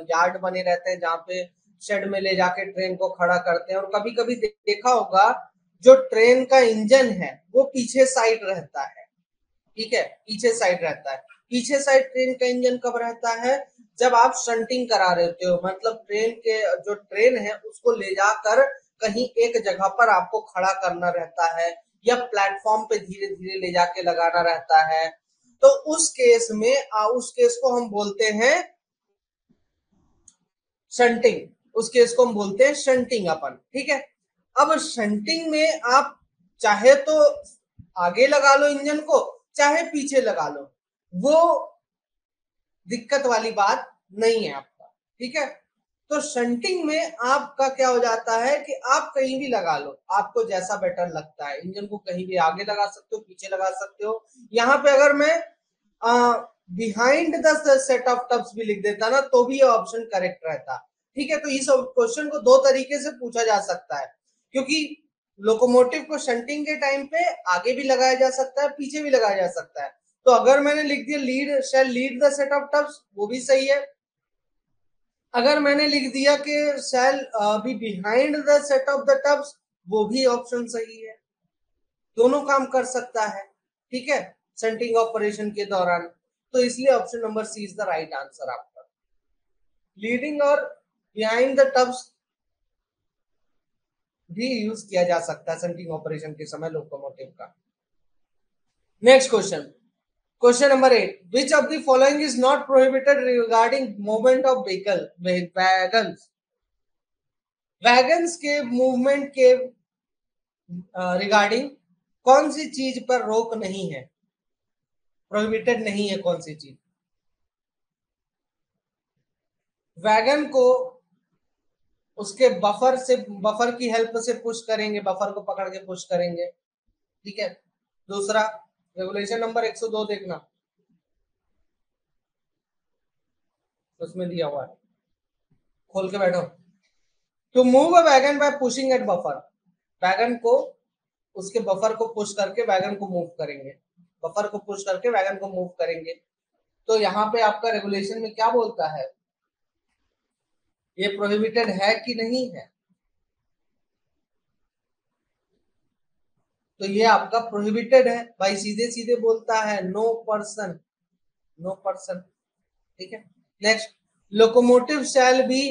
यार्ड बने रहते हैं, जहाँ पे शेड में ले जाके ट्रेन को खड़ा करते हैं, और कभी कभी देखा होगा जो ट्रेन का इंजन है वो पीछे साइड रहता है। ठीक है, पीछे साइड रहता है। पीछे साइड ट्रेन का इंजन कब रहता है? जब आप शंटिंग करा रहे होते हो, मतलब ट्रेन के, जो ट्रेन है उसको ले जाकर कहीं एक जगह पर आपको खड़ा करना रहता है, या प्लेटफॉर्म पे धीरे धीरे ले जाके लगाना रहता है। तो उस केस में उस केस को हम बोलते हैं शंटिंग, उस केस को हम बोलते हैं शंटिंग अपन। ठीक है, अब शंटिंग में आप चाहे तो आगे लगा लो इंजन को, चाहे पीछे लगा लो, वो दिक्कत वाली बात नहीं है आपका। ठीक है, तो शंटिंग में आपका क्या हो जाता है कि आप कहीं भी लगा लो, आपको जैसा बेटर लगता है, इंजन को कहीं भी आगे लगा सकते हो, पीछे लगा सकते हो। यहाँ पे अगर मैं behind the set of tubs भी लिख देता ना, तो भी ये ऑप्शन करेक्ट रहता। ठीक है, तो इस क्वेश्चन को दो तरीके से पूछा जा सकता है, क्योंकि लोकोमोटिव को शंटिंग के टाइम पे आगे भी लगाया जा सकता है, पीछे भी लगाया जा सकता है। तो अगर मैंने लिख दिया lead shall lead the set of tubs, वो भी सही है। अगर मैंने लिख दिया कि shall be behind the set of the tubs, वो भी ऑप्शन सही है, दोनों काम कर सकता है। ठीक है, शंटिंग ऑपरेशन के दौरान। तो इसलिए option number C is the right answer आपका। लीडिंग और बिहाइंड द टब्स भी यूज किया जा सकता है शंटिंग ऑपरेशन के समय लोकोमोटिव का। Next question, question number 8, which of the following is not prohibited regarding movement of vehicle wagons. Wagons के मूवमेंट के रिगार्डिंग कौन सी चीज पर रोक नहीं है, प्रोहिबिटेड नहीं है, कौन सी चीज। वैगन को उसके बफर की हेल्प से पुश करेंगे, बफर को पकड़ के पुश करेंगे, ठीक है। दूसरा रेगुलेशन नंबर 102 देखना, उसमें दिया हुआ है, खोल के बैठो। To move a wagon by pushing at buffer, wagon को उसके बफर को पुश करके वैगन को मूव करेंगे, बफर को पुश करके वैगन को मूव करेंगे। तो यहाँ पे आपका रेगुलेशन में क्या बोलता है, ये प्रोहिबिटेड है कि नहीं है। तो ये आपका प्रोहिबिटेड है भाई, सीधे सीधे बोलता है नो पर्सन, नो पर्सन, ठीक है। Next, locomotive shall be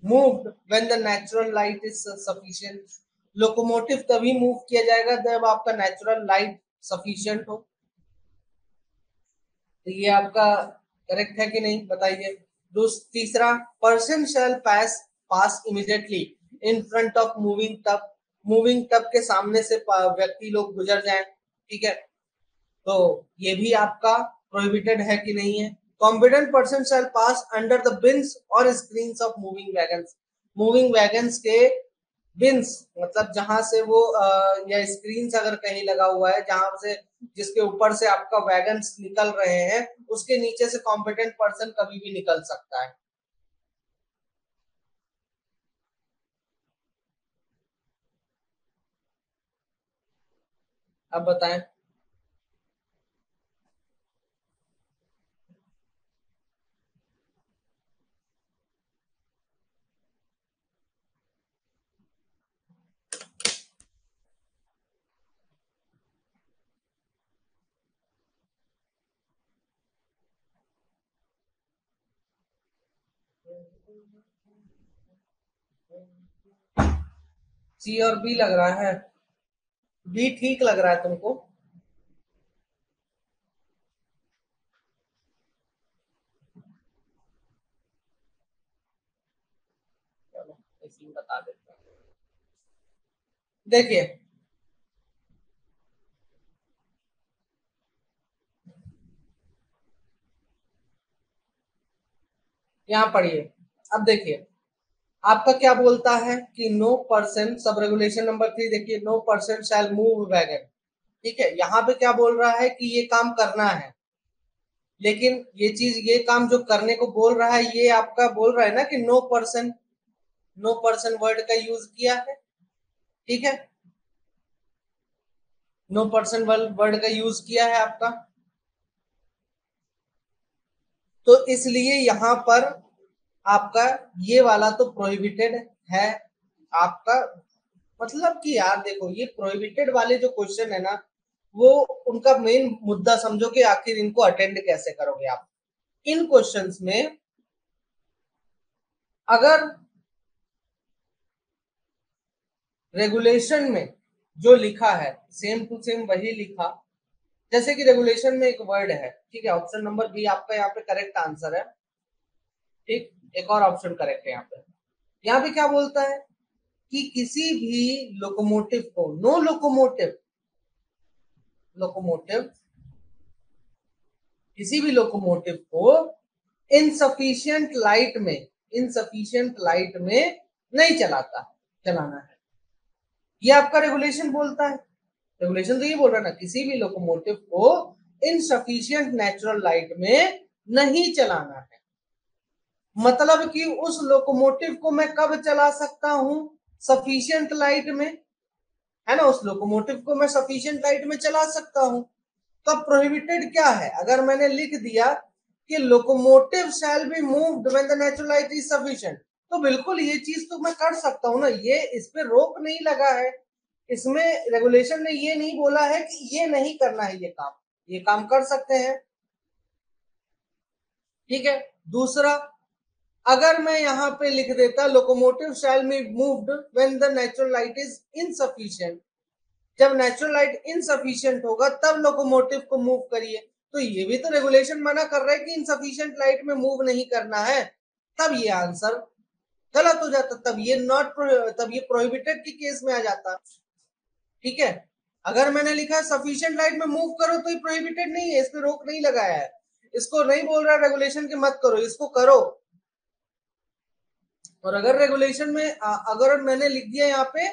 moved when the natural light is sufficient. Locomotive तभी मूव किया जाएगा जब आपका नेचुरल लाइट सफिशिएंट हो। तो ये आपका करेक्ट है कि नहीं, बताइए। तीसरा, person shall pass immediately in front of moving tub, moving tub के सामने से व्यक्ति लोग गुजर जाएं, ठीक है। तो ये भी आपका प्रोहिबिटेड है कि नहीं है। Competent person shall pass under the bins और screens of moving wagons, moving wagons के बिन्स मतलब जहां से वो या स्क्रीन अगर कहीं लगा हुआ है जहां से जिसके ऊपर से आपका वैगन्स निकल रहे हैं, उसके नीचे से कॉम्पिटेंट पर्सन कभी भी निकल सकता है। अब बताएं। सी और बी लग रहा है, बी ठीक लग रहा है तुमको। चलो इसी में बता देते हैं। देखिए यहाँ पढ़िए, अब देखिए आपका क्या बोलता है कि no person, sub regulation number 3 देखिए, no person shall move wagon, ठीक है। यहाँ पे क्या बोल रहा है कि ये काम करना है, लेकिन ये चीज ये काम जो करने को बोल रहा है ये आपका बोल रहा है ना कि no person, no person word का यूज किया है, ठीक है। नो पर्सन वर्ड का यूज किया है आपका, तो इसलिए यहां पर आपका ये वाला तो प्रोहिबिटेड है आपका। मतलब कि यार देखो ये प्रोहिबिटेड वाले जो क्वेश्चन है ना, वो उनका मेन मुद्दा समझो कि आखिर इनको अटेंड कैसे करोगे आप। इन क्वेश्चंस में अगर रेगुलेशन में जो लिखा है सेम टू सेम वही लिखा, जैसे कि रेगुलेशन में एक वर्ड है, ठीक है, ऑप्शन नंबर बी आपका यहाँ पे करेक्ट आंसर है, ठीक। एक और ऑप्शन करेक्ट है यहाँ पे क्या बोलता है कि किसी भी लोकोमोटिव को, नो लोकोमोटिव, लोकोमोटिव किसी भी लोकोमोटिव को इनसफिशियंट लाइट में, इनसफिशियंट लाइट में नहीं चलाना है, ये आपका रेगुलेशन बोलता है। रेगुलेशन तो ये बोल रहा है ना, किसी भी लोकोमोटिव को इनसफिशियंट नेचुरल लाइट में नहीं चलाना है। मतलब कि उस लोकोमोटिव को मैं कब चला सकता हूं, सफिशियंट लाइट में, है ना, उस लोकोमोटिव को मैं सफिशियंट लाइट में चला सकता हूं। तो प्रोहिबिटेड क्या है, अगर मैंने लिख दिया कि locomotive shall be moved when the natural light is sufficient, तो बिल्कुल ये चीज तो मैं कर सकता हूं ना, ये इस पे रोक नहीं लगा है, इसमें रेगुलेशन ने ये नहीं बोला है कि ये नहीं करना है, ये काम कर सकते हैं, ठीक है। दूसरा, अगर मैं यहाँ पे लिख देता locomotive shall be moved when the natural light is insufficient, जब नेचुरल लाइट इनसफिशिएंट होगा तब लोकोमोटिव को मूव करिए। तो ये भी तो रेगुलेशन मना कर रहा है कि इनसफिशिएंट लाइट में मूव नहीं करना है, तब ये आंसर गलत हो जाता, तब ये प्रोहिबिटेड की केस में आ जाता। ठीक है, अगर मैंने लिखा है सफिशिएंट लाइट में मूव करो तो ये प्रोहिबिटेड नहीं है, इसमें रोक नहीं लगाया है, इसको नहीं बोल रहा रेगुलेशन के मत करो, इसको करो। और अगर रेगुलेशन में अगर मैंने लिख दिया यहाँ पे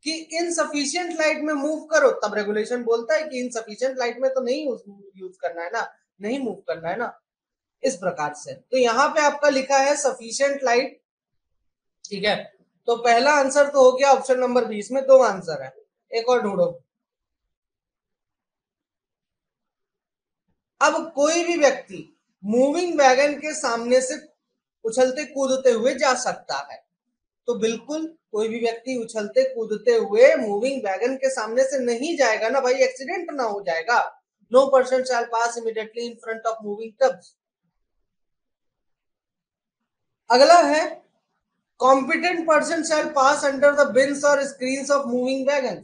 कि इनसफिशिएंट लाइट में मूव करो, तब रेगुलेशन बोलता है कि इनसफिशिएंट लाइट में तो नहीं यूज करना है ना, नहीं मूव करना है ना, इस प्रकार से। तो यहाँ पे आपका लिखा है सफिशिएंट लाइट। ठीक है, तो पहला आंसर तो हो गया ऑप्शन नंबर 20 में 2 आंसर है, एक और ढूंढो। अब कोई भी व्यक्ति मूविंग वैगन के सामने से उछलते कूदते हुए जा सकता है। तो बिल्कुल कोई भी व्यक्ति उछलते कूदते हुए मूविंग वैगन के सामने से नहीं जाएगा ना भाई, एक्सीडेंट ना हो जाएगा। No person shall pass immediately in front of moving tubs. अगला है competent person shall pass under the bins और screens of moving wagon.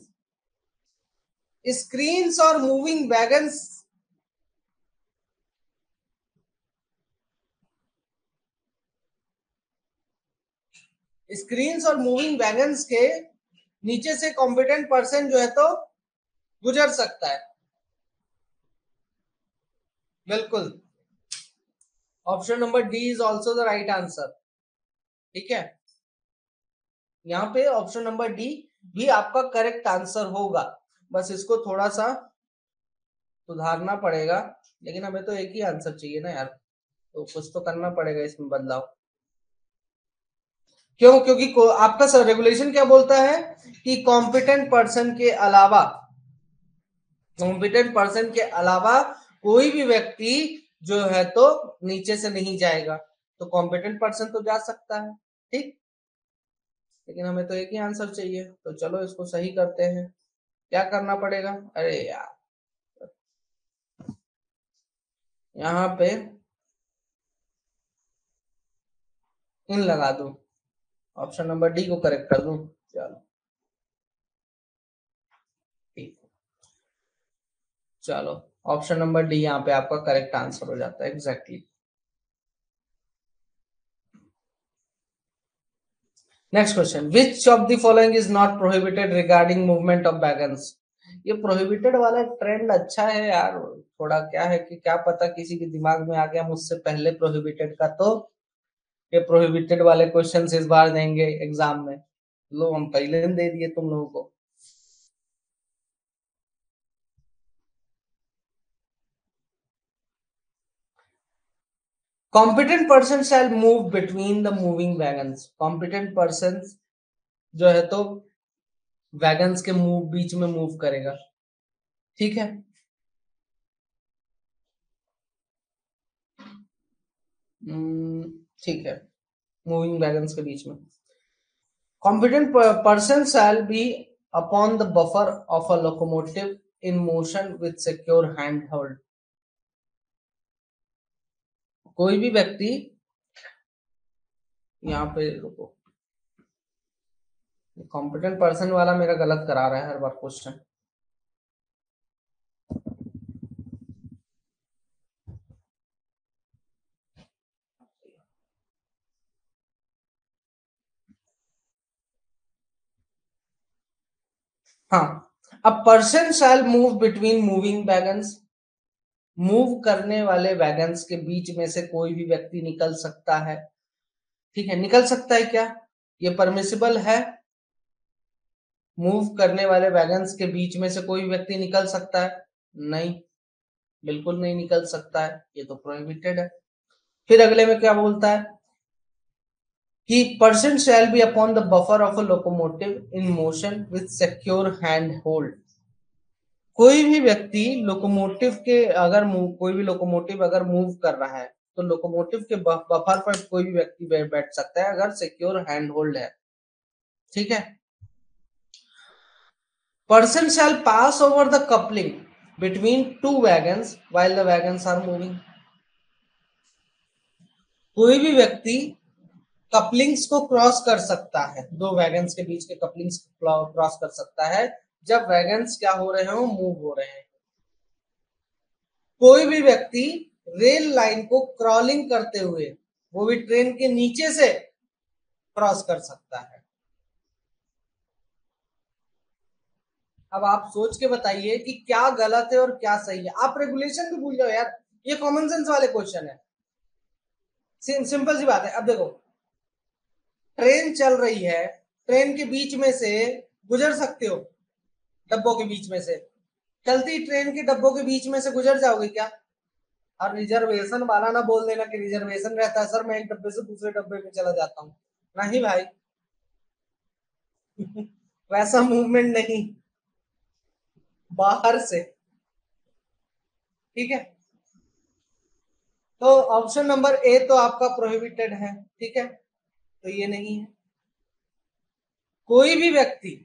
Screens और मूविंग वैगन्स स्क्रीन्स और मूविंग वैगन्स के नीचे से कॉम्पिटेंट पर्सन जो है तो गुजर सकता है। बिल्कुल, option number D is also the right answer. ठीक है, यहाँ पे ऑप्शन नंबर डी भी आपका करेक्ट आंसर होगा, बस इसको थोड़ा सा सुधारना पड़ेगा, लेकिन हमें तो एक ही आंसर चाहिए ना यार, तो कुछ तो करना पड़ेगा इसमें बदलाव। क्यों? क्योंकि आपका सर रेगुलेशन क्या बोलता है कि कॉम्पिटेंट पर्सन के अलावा कोई भी व्यक्ति जो है तो नीचे से नहीं जाएगा, तो कॉम्पिटेंट पर्सन तो जा सकता है। ठीक, लेकिन हमें तो एक ही आंसर चाहिए, तो चलो इसको सही करते हैं। क्या करना पड़ेगा? अरे यार, यहाँ पे इन लगा दूं, ऑप्शन नंबर डी को करेक्ट कर दूं। चलो ठीक, चलो ऑप्शन नंबर डी यहाँ पे आपका करेक्ट आंसर हो जाता है exactly. Next question, which of the following is not prohibited regarding movement of wagons. ये प्रोहिबिटेड वाला ट्रेंड अच्छा है यार, थोड़ा क्या है कि क्या पता किसी के दिमाग में आ गया मुझसे पहले प्रोहिबिटेड का, तो ये प्रोहिबिटेड वाले क्वेश्चन इस बार देंगे एग्जाम में। लो, हम पहले दे दिए तुम लोगों को। Competent person shall move between the moving wagons. Competent person जो है तो वैगन्स के बीच में मूव करेगा। ठीक है, ठीक है, मूविंग वैगन्स के बीच में। Competent person shall be upon the buffer of a locomotive in motion with secure hand hold. कोई भी व्यक्ति, यहाँ पे रुको, कॉम्पिटेंट पर्सन वाला मेरा गलत करा रहा है हर बार क्वेश्चन। हाँ, a person shall move between moving wagons. Move करने वाले वैगन्स के बीच में से कोई भी व्यक्ति निकल सकता है। ठीक है, निकल सकता है क्या? ये परमिसिबल है? मूव करने वाले वैगन्स के बीच में से कोई व्यक्ति निकल सकता है? नहीं, बिल्कुल नहीं निकल सकता है, ये तो प्रोहिबिटेड है। फिर अगले में क्या बोलता है कि person shall be upon the buffer of a locomotive in motion with secure hand hold. कोई भी व्यक्ति लोकोमोटिव के अगर कोई भी लोकोमोटिव अगर मूव कर रहा है तो लोकोमोटिव के बफर पर कोई भी व्यक्ति बैठ सकता है अगर सिक्योर हैंड होल्ड है। ठीक है, person shall pass over the coupling between two wagons while the wagons are moving. कोई भी व्यक्ति कपलिंग्स को क्रॉस कर सकता है, दो वैगन्स के बीच के कपलिंग्स क्रॉस कर सकता है जब वैगन्स क्या हो रहे हो, मूव हो रहे हैं। कोई भी व्यक्ति रेल लाइन को क्रॉलिंग करते हुए, वो भी ट्रेन के नीचे से क्रॉस कर सकता है। अब आप सोच के बताइए कि क्या गलत है और क्या सही है। आप रेगुलेशन भी भूल जाओ यार, ये कॉमन सेंस वाले क्वेश्चन है। सिंपल सी बात है। अब देखो, ट्रेन चल रही है, ट्रेन के बीच में से गुजर सकते हो, डब्बों के बीच में से। चलती ट्रेन के डब्बों के बीच में से गुजर जाओगे क्या? और रिजर्वेशन वाला ना बोल देना कि रिजर्वेशन रहता है सर, मैं एक डब्बे से दूसरे डब्बे में चला जाता हूँ। नहीं भाई वैसा मूवमेंट नहीं, बाहर से। ठीक है, तो ऑप्शन नंबर ए तो आपका प्रोहिबिटेड है। ठीक है, तो ये नहीं है। कोई भी व्यक्ति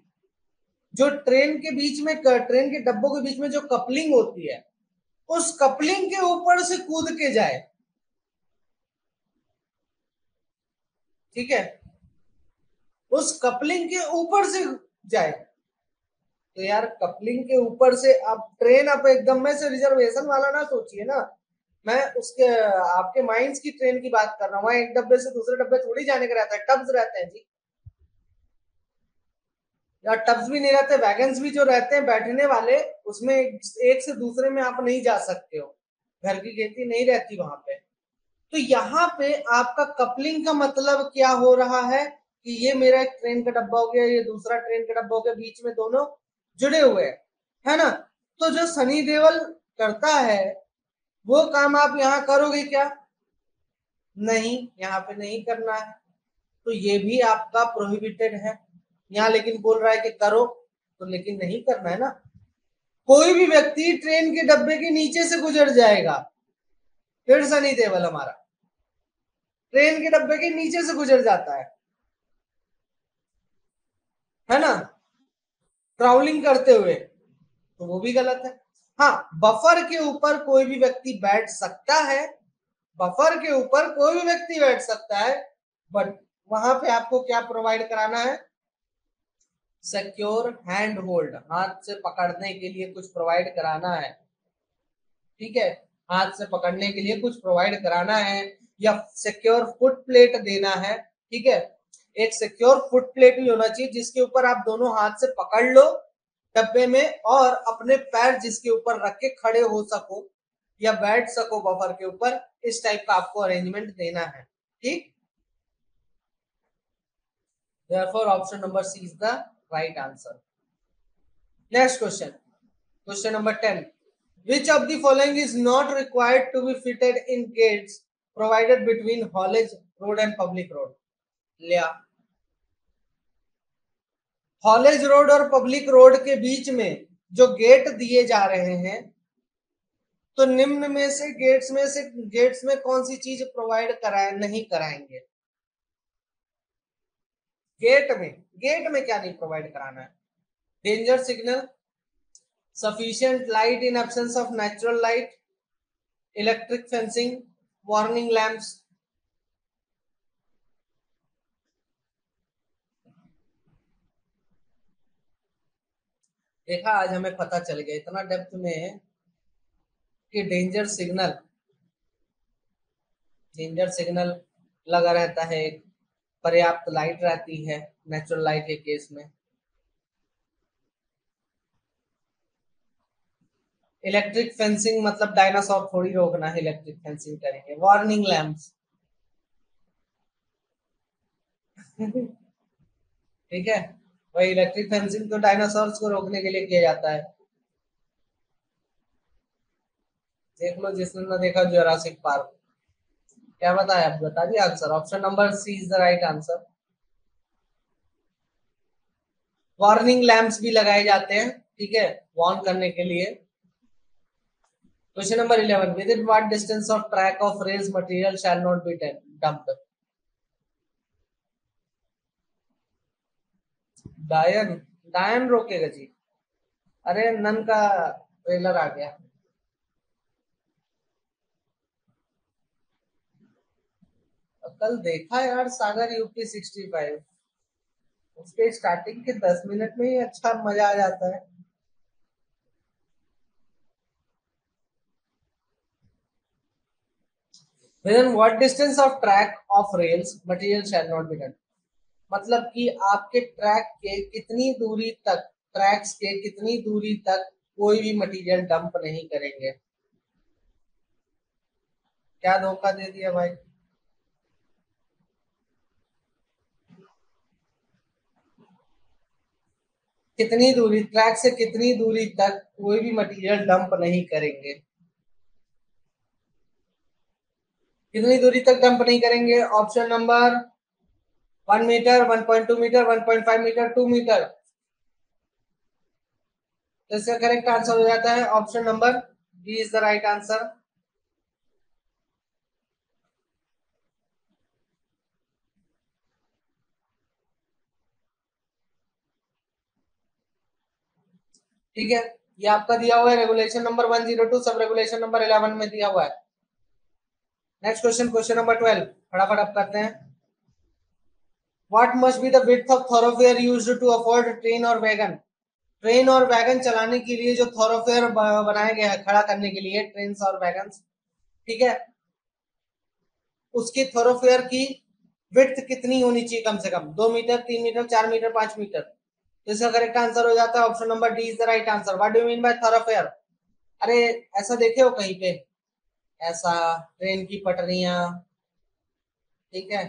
जो ट्रेन के बीच में, ट्रेन के डब्बों के बीच में जो कपलिंग होती है, उस कपलिंग के ऊपर से कूद के जाए, ठीक है, उस कपलिंग के ऊपर से जाए, तो यार कपलिंग के ऊपर से अब ट्रेन, अब एकदम में से रिजर्वेशन वाला ना सोचिए ना, मैं उसके आपके माइंड्स की ट्रेन की बात कर रहा हूँ। वहां एक डब्बे से दूसरे डब्बे थोड़ी जाने का रहता है, टब्स रहते हैं जी। या टब्स भी नहीं रहते, वैगन्स भी जो रहते हैं बैठने वाले, उसमें एक से दूसरे में आप नहीं जा सकते हो, घर की खेती नहीं रहती वहां पे। तो यहाँ पे आपका कपलिंग का मतलब क्या हो रहा है कि ये मेरा एक ट्रेन का डब्बा हो गया, ये दूसरा ट्रेन का डब्बा हो गया, बीच में दोनों जुड़े हुए हैं, है ना। तो जो सनी देओल करता है वो काम आप यहाँ करोगे क्या? नहीं, यहाँ पे नहीं करना है। तो ये भी आपका प्रोहिबिटेड है। यहाँ लेकिन बोल रहा है कि करो, तो लेकिन नहीं करना है ना। कोई भी व्यक्ति ट्रेन के डब्बे के नीचे से गुजर जाएगा, फिर सनी देओल हमारा ट्रेन के डब्बे के नीचे से गुजर जाता है ना, ट्रैवलिंग करते हुए, तो वो भी गलत है। हाँ, बफर के ऊपर कोई भी व्यक्ति बैठ सकता है, बफर के ऊपर कोई भी व्यक्ति बैठ सकता है, बट वहां पे आपको क्या प्रोवाइड कराना है? सिक्योर हैंड होल्ड, हाथ से पकड़ने के लिए कुछ प्रोवाइड कराना है। ठीक है, हाथ से पकड़ने के लिए कुछ प्रोवाइड कराना है, या सिक्योर फुट प्लेट देना है। ठीक है, एक सिक्योर फुट प्लेट भी होना चाहिए जिसके ऊपर आप दोनों हाथ से पकड़ लो डब्बे में, और अपने पैर जिसके ऊपर रख के खड़े हो सको या बैठ सको बफर के ऊपर, इस टाइप का आपको अरेंजमेंट देना है। ठीक, therefore option number C is the right answer. Next question, question number 10. Which of the following is not required to be fitted in gates provided between haulage road and public road? लिया, haulage road और public road के बीच में जो gate दिए जा रहे हैं, तो निम्न में से गेट्स में कौन सी चीज प्रोवाइड कराए, नहीं कराएंगे? गेट में क्या नहीं प्रोवाइड कराना है? Danger signal, sufficient light in absence of natural light, electric fencing, warning lamps. देखा, आज हमें पता चल गया इतना डेप्थ में कि डेंजर सिग्नल लगा रहता है, पर्याप्त लाइट रहती है नेचुरल लाइट के केस में। इलेक्ट्रिक फेंसिंग मतलब डायनासोर थोड़ी रोकना है, इलेक्ट्रिक फेंसिंग करेंगे। वार्निंग लैंप्स ठीक है, वही इलेक्ट्रिक फेंसिंग तो डायनासोर को रोकने के लिए किया जाता है। देख लो जिसने ना देखा जुरासिक पार्क। क्या बताया, आप बता दिया answer, option number C is the right answer. Warning lamps भी लगाए जाते हैं, ठीक है, वार्न करने के लिए। Question number 11, within what distance of track of raise material shall not be dumped? डायन, डायन रोकेगा जी। अरे नन का ट्रेलर आ गया। कल देखा यार, सागर यूपी 65, उसके स्टार्टिंग के 10 मिनट में ही अच्छा मजा आ जाता है। Within what distance of track of rails material shall not be done? मतलब कि आपके ट्रैक के कितनी दूरी तक, ट्रैक्स के कितनी दूरी तक कोई भी मटेरियल डंप नहीं करेंगे। क्या धोखा दे दिया भाई। कितनी दूरी, ट्रैक से कितनी दूरी तक कोई भी मटेरियल डंप नहीं करेंगे। कितनी दूरी तक डंप नहीं करेंगे। Option number 1 meter, 1.2 meter, 1.5 meter, 2 meter. तो इसका करेक्ट आंसर हो जाता है option number B is the right answer. ठीक है, ये आपका दिया हुआ है रेगुलेशन नंबर 102, सब रेगुलेशन नंबर 11 में दिया हुआ है। नेक्स्ट क्वेश्चन, क्वेश्चन नंबर 12, फटाफट आप करते हैं। What must be the width of thoroughfare used to afford train और वैगन। ट्रेन और वैगन चलाने के लिए जो थॉरोफेयर बनाया गया है खड़ा करने के लिए ट्रेन और वैगन, ठीक है, उसकी थॉरोफेयर की विड्थ कितनी होनी चाहिए। कम से कम 2 मीटर, 3 मीटर, 4 मीटर, 5 मीटर। तो इसका करेक्ट आंसर हो जाता है option number D is the right answer. What do you mean by थॉरोफेयर। अरे ऐसा देखे हो कहीं पे, ऐसा ट्रेन की पटरियां, ठीक है,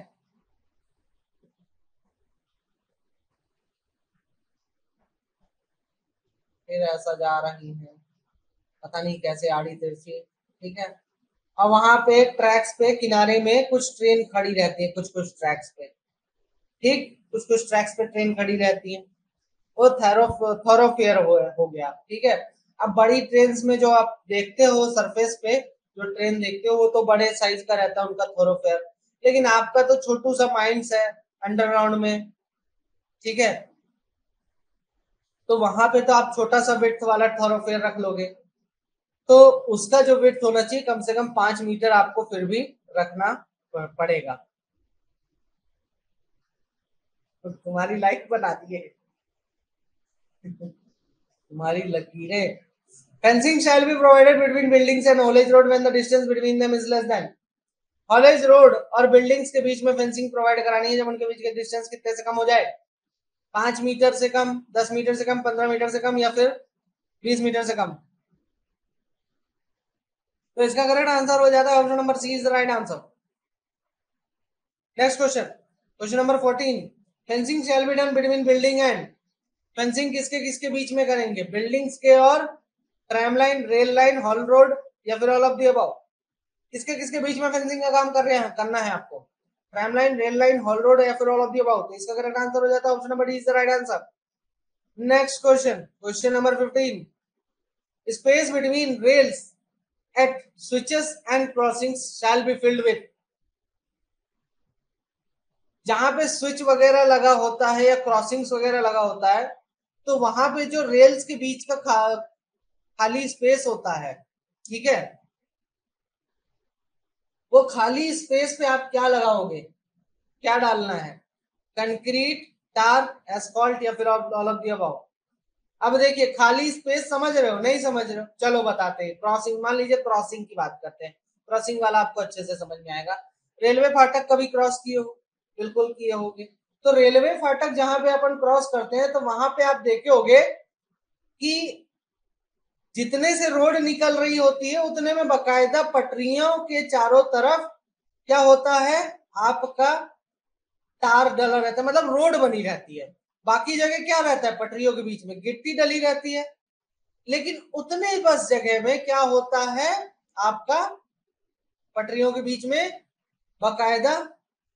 फिर ऐसा जा रही है, पता नहीं कैसे आड़ी तिरछी, ठीक है। और वहां पे ट्रैक्स पे किनारे में कुछ ट्रेन खड़ी रहती है, कुछ कुछ ट्रैक्स पे, ठीक, कुछ कुछ ट्रैक्स पे ट्रेन खड़ी रहती है, वो थॉरोफेयर हो गया, ठीक है। अब बड़ी ट्रेन में जो आप देखते हो सरफेस पे, जो ट्रेन देखते हो वो तो बड़े साइज का रहता है उनका थॉरोफेयर, लेकिन आपका तो छोटू सा माइंस है अंडरग्राउंड में, ठीक है। तो वहां पे तो आप छोटा सा विड्थ वाला थॉरोफेयर रख लोगे, तो उसका जो विड्थ होना चाहिए कम से कम 5 मीटर आपको फिर भी रखना पड़ेगा। तो तुम्हारी लाइफ बना दी है तुम्हारी लकीरें। Fencing shall be provided between buildings and haulage road when the distance between them is less than. Haulage road और बिल्डिंग्स के बीच में फेंसिंग प्रोवाइड करानी है जब उनके बीच का डिस्टेंस कितने से कम हो जाए। 5 मीटर से कम, 10 मीटर से कम, 15 मीटर से कम, या फिर 20 मीटर से कम। तो इसका करेक्ट आंसर हो जाता है option number C is the right answer. Next question, question number 14, fencing shall be done between building and. Fencing किसके किसके बीच में करेंगे, बिल्डिंग्स के और tram line, rail line, haul road, या फिर ऑल ऑफ द अबव। किसके किसके बीच में फेंसिंग का काम कर रहे हैं, करना है आपको, tram line, rail line, haul road, या फिर ऑल ऑफ द अबव। तो इसका करेक्ट आंसर हो जाता है option number D is the right answer. Next question, question number 15, space between rails at switches and crossings shall be filled with. जहां पे switch वगैरह लगा होता है या क्रॉसिंग्स वगैरह लगा होता है, तो वहां पे जो रेल्स के बीच का खाली स्पेस होता है, ठीक है, वो खाली स्पेस पे आप क्या लगाओगे, क्या डालना है, कंक्रीट, टार, एस्फॉल्ट, या फिर ऑल ऑफ द अबव। अब देखिए खाली स्पेस समझ रहे हो, नहीं समझ रहे हो, चलो बताते हैं। क्रॉसिंग, मान लीजिए क्रॉसिंग की बात करते हैं, क्रॉसिंग वाला आपको अच्छे से समझ में आएगा। रेलवे फाटक कभी क्रॉस किए हो, बिल्कुल किए होगे। तो रेलवे फाटक जहां पे अपन क्रॉस करते हैं तो वहां पे आप देखे होगे कि जितने से रोड निकल रही होती है उतने में बकायदा पटरियों के चारों तरफ क्या होता है, आपका तार डला रहता है, मतलब रोड बनी रहती है। बाकी जगह क्या रहता है, पटरियों के बीच में गिट्टी डली रहती है। लेकिन उतने बस जगह में क्या होता है, आपका पटरियों के बीच में बकायदा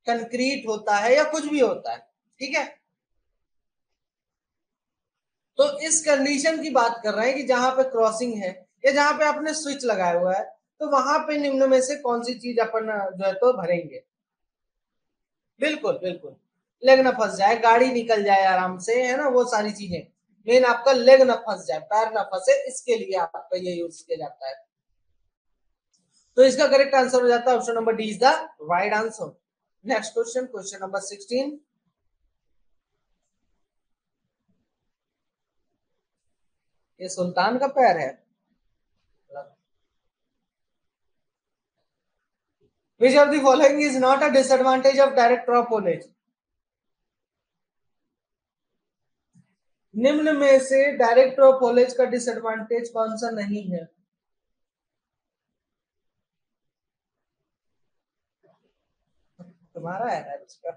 कंक्रीट होता है या कुछ भी होता है, ठीक है। तो इस कंडीशन की बात कर रहे हैं कि जहां पे क्रॉसिंग है या जहां पे आपने स्विच लगाया हुआ है, तो वहां पे निम्न में से कौन सी चीज अपन जो है तो भरेंगे। बिल्कुल बिल्कुल, लेग न फंस जाए, गाड़ी निकल जाए आराम से, है ना, वो सारी चीजें। मेन आपका लेग न फंस जाए, पैर न फंसे, इसके लिए आपका ये यूज किया जाता है। तो इसका करेक्ट आंसर हो जाता है option number D is the right answer. Next question, question number 16, ये सुल्तान का पैर है। Which of the following is not a disadvantage of direct drop college? निम्न में से डायरेक्ट ड्रॉप कॉलेज का डिसएडवांटेज कौन सा नहीं है? तुम्हारा है इसका।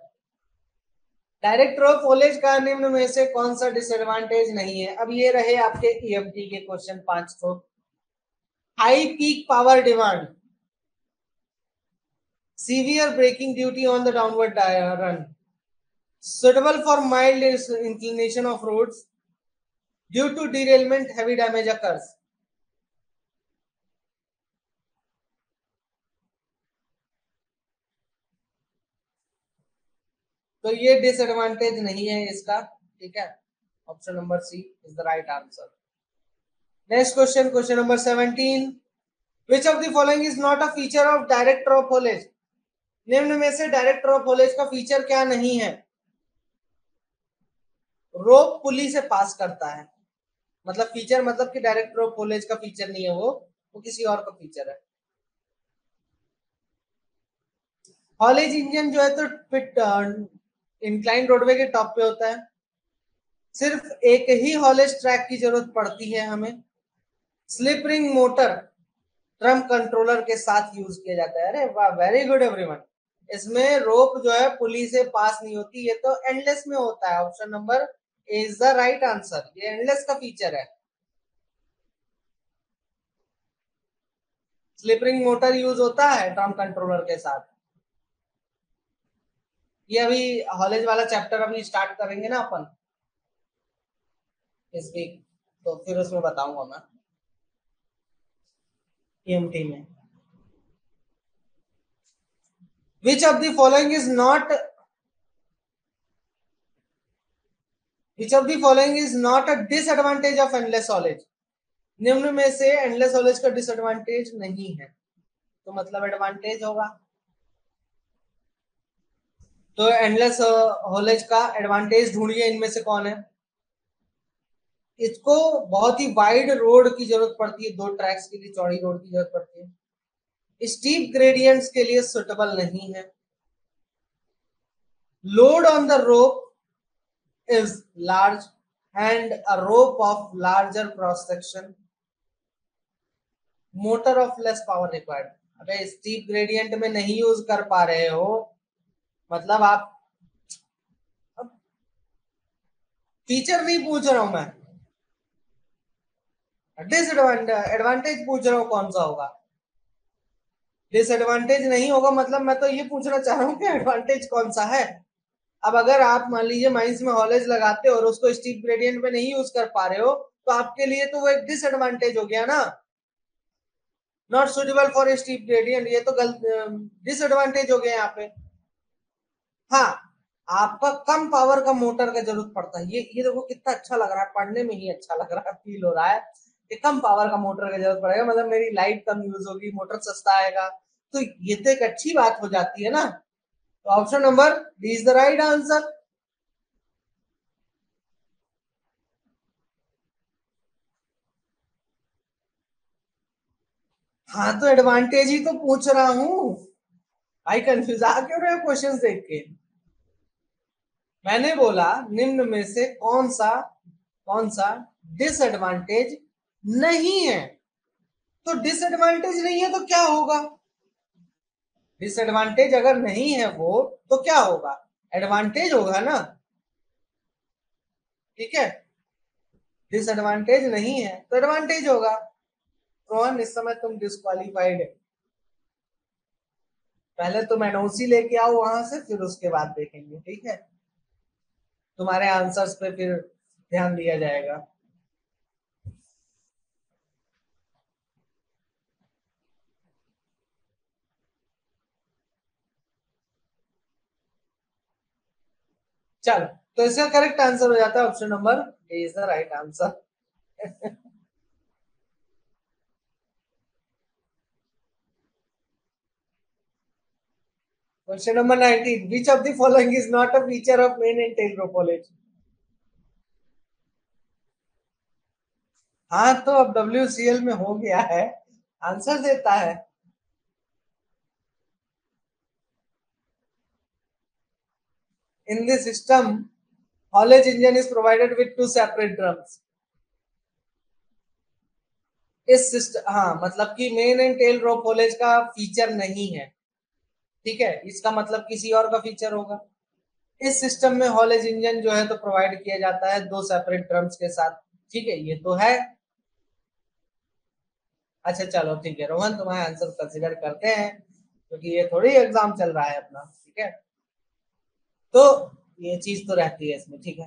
डायरेक्ट ड्रॉप कॉलेज का निम्न में से कौन सा डिसएडवांटेज नहीं है? अब ये रहे आपके ईएमटी के क्वेश्चन 5 तो high peak power demand, severe braking duty on the downward run, suitable for mild inclination of roads, due to derailment heavy damage occurs. तो ये डिसएडवांटेज नहीं है इसका, ठीक है। Option number C is the right answer. Next question, question number 17, which of the following is not a feature of direct rope haulage? निम्न में से डायरेक्ट ड्रॉप कॉलेज का फीचर क्या नहीं है? रोप पुली से पास करता है, मतलब फीचर मतलब कि डायरेक्ट ड्रॉप कॉलेज का फीचर नहीं है, वो किसी और का फीचर है। हॉलेज इंजन जो है तो फिट इंक्लाइन रोडवे के टॉप पे होता है, सिर्फ एक ही हॉलेज ट्रैक की जरूरत पड़ती है हमें, slip ring motor drum controller के साथ यूज किया जाता है। अरे वाह, वेरी गुड एवरीवन। इसमें रोप जो है पुली से पास नहीं होती, ये तो एंडलेस में होता है। Option number is the right answer, ये एंडलेस का फीचर है। स्लिप रिंग मोटर यूज होता है ट्रम कंट्रोलर के साथ। ये अभी हॉलेज वाला चैप्टर अभी स्टार्ट करेंगे ना अपन इस वीक, तो फिर उसमें बताऊंगा मैं ईएमटी में। Which of the following is not a disadvantage of endless haulage? निम्न में से एंडलेस हॉलेज का डिसएडवांटेज नहीं है, तो मतलब एडवांटेज होगा। तो एंडलेस हॉलेज का एडवांटेज ढूंढिए, इनमें से कौन है? इसको बहुत ही वाइड रोड की जरूरत पड़ती है, 2 ट्रैक्स के लिए चौड़ी रोड की जरूरत पड़ती है, स्टीप ग्रेडियंट्स के लिए सुटेबल नहीं है, load on the rope is large and a rope of larger cross section, motor of less power required। अबे स्टीप ग्रेडियंट में नहीं यूज कर पा रहे हो, मतलब आप फीचर नहीं पूछ रहा हूं मैं, एडवांटेज पूछ रहा हूं, कौन सा होगा? डिसएडवांटेज नहीं होगा, मतलब मैं तो ये पूछना चाह रहा हूं कि एडवांटेज कौन सा है। अब अगर आप मान लीजिए माइंस में हॉलेज लगाते हो और उसको स्टीप ग्रेडियंट में नहीं यूज कर पा रहे हो, तो आपके लिए तो वो एक डिसएडवांटेज हो गया ना, not suitable for steep gradient, ये तो डिसएडवांटेज हो गया यहाँ पे। हाँ, आपका कम पावर का मोटर का जरूरत पड़ता है, ये देखो कितना अच्छा लग रहा है, पढ़ने में ही अच्छा लग रहा है, फील हो रहा है कि कम पावर का मोटर का जरूरत पड़ेगा, मतलब मेरी लाइट कम यूज होगी, मोटर सस्ता आएगा, तो ये तो एक अच्छी बात हो जाती है ना। तो option number D is the right answer. हाँ, तो एडवांटेज ही तो पूछ रहा हूं भाई, कंफ्यूज आ क्यों रहे हो क्वेश्चंस देख के? मैंने बोला निम्न में से कौन सा डिसएडवांटेज नहीं है, तो डिसएडवांटेज नहीं है तो क्या होगा? डिसएडवांटेज अगर नहीं है वो, तो क्या होगा? एडवांटेज होगा ना, ठीक है। डिसएडवांटेज नहीं है तो एडवांटेज होगा। रोहन, इस समय तुम डिस्क्वालीफाइड है, पहले तुम एनओसी लेके आओ वहां से, फिर उसके बाद देखेंगे, ठीक है। तुम्हारे आंसर्स पे फिर ध्यान दिया जाएगा। चलो, तो इसका करेक्ट आंसर हो जाता है option number A is the right answer. Question number 19, which of the following is not a feature of main and tail rope haulage? हाँ तो अब WCL में हो गया है, आंसर देता है। In this system, haulage engine is provided with two separate drums. इस सिस्टम, हाँ मतलब कि main and tail rope haulage का फीचर नहीं है, ठीक है, इसका मतलब किसी और का फीचर होगा। इस सिस्टम में हॉलेज इंजन जो है तो प्रोवाइड किया जाता है दो सेपरेट ड्रम्स के साथ, ठीक है, ये तो है। अच्छा चलो ठीक है रोहन, तुम्हारा आंसर कंसिडर करते हैं क्योंकि ये थोड़ी एग्जाम चल रहा है अपना, ठीक है, तो ये चीज तो रहती है इसमें, ठीक है।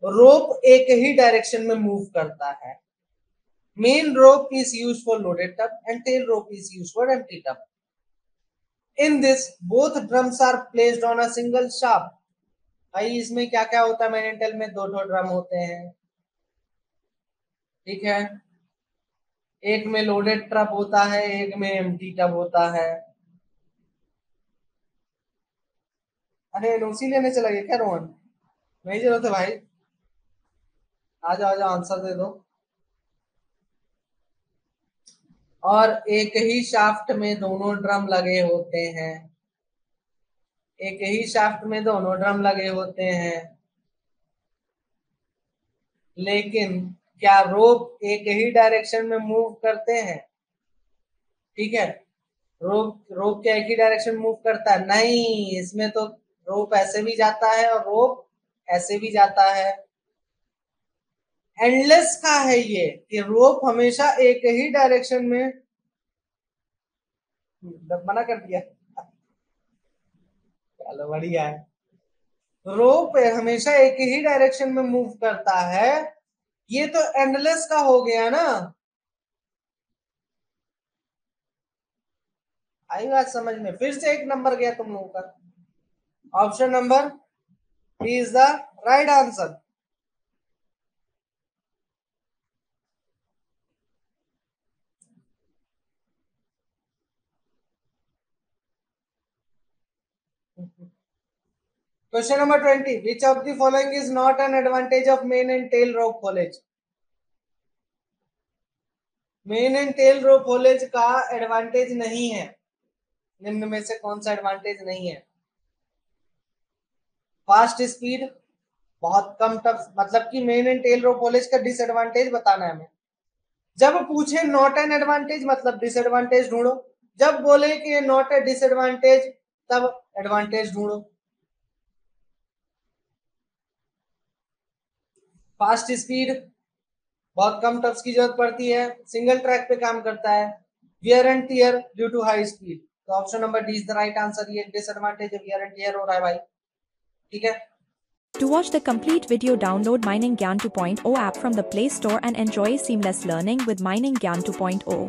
रोप एक ही डायरेक्शन में मूव करता है। Main rope is used for loaded tub and tail rope is used for empty tub. In this both drums are placed on a single shaft. भाई इसमें क्या क्या होता है, मेन टेल में दो ड्रम होते हैं, ठीक है, एक में लोडेड टब होता है, एक में एम्प्टी टब होता है। अरे एनओसी लेने चला गया क्या रोहन? नहीं जरूरत है भाई, आ जाओ आंसर दे दो। और एक ही शाफ्ट में दोनों ड्रम लगे होते हैं, एक ही शाफ्ट में दोनों ड्रम लगे होते हैं, लेकिन क्या रोप एक ही डायरेक्शन में मूव करते हैं? ठीक है, रोप रोप क्या एक ही डायरेक्शन मूव करता है? नहीं, इसमें तो रोप ऐसे भी जाता है और रोप ऐसे भी जाता है। एंडलेस का है ये कि रोप हमेशा एक ही डायरेक्शन में, मना कर दिया, चलो बढ़िया है। रोप हमेशा एक ही डायरेक्शन में मूव करता है, ये तो एंडलेस का हो गया ना। आई बात समझ में? फिर से एक नंबर गया तुम लोगों का। Option number B is the right answer. Question number 20. Which of the following is not an advantage of main and tail rope haulage? Main and tail rope haulage का एडवांटेज नहीं है, निम्न में से कौन सा एडवांटेज नहीं है? फास्ट स्पीड, बहुत कम टफ, मतलब कि main and tail rope haulage का डिसएडवांटेज बताना है हमें। जब पूछे नॉट एन एडवांटेज मतलब डिसएडवांटेज ढूंढो, जब बोले कि ये नॉट ए डिसएडवांटेज तब एडवांटेज ढूंढो। फास्ट स्पीड, बहुत कम टफ्स की जरूरत पड़ती है, सिंगल ट्रैक पे काम करता है, wear and tear due to high speed. तो option number D is the right answer. ये डिसएडवांटेज है, वियर एंड टियर हो रहा है भाई, ठीक है। To watch the complete video, download Mining Gyan 2.0 app from the Play Store and enjoy seamless learning with Mining Gyan 2.0.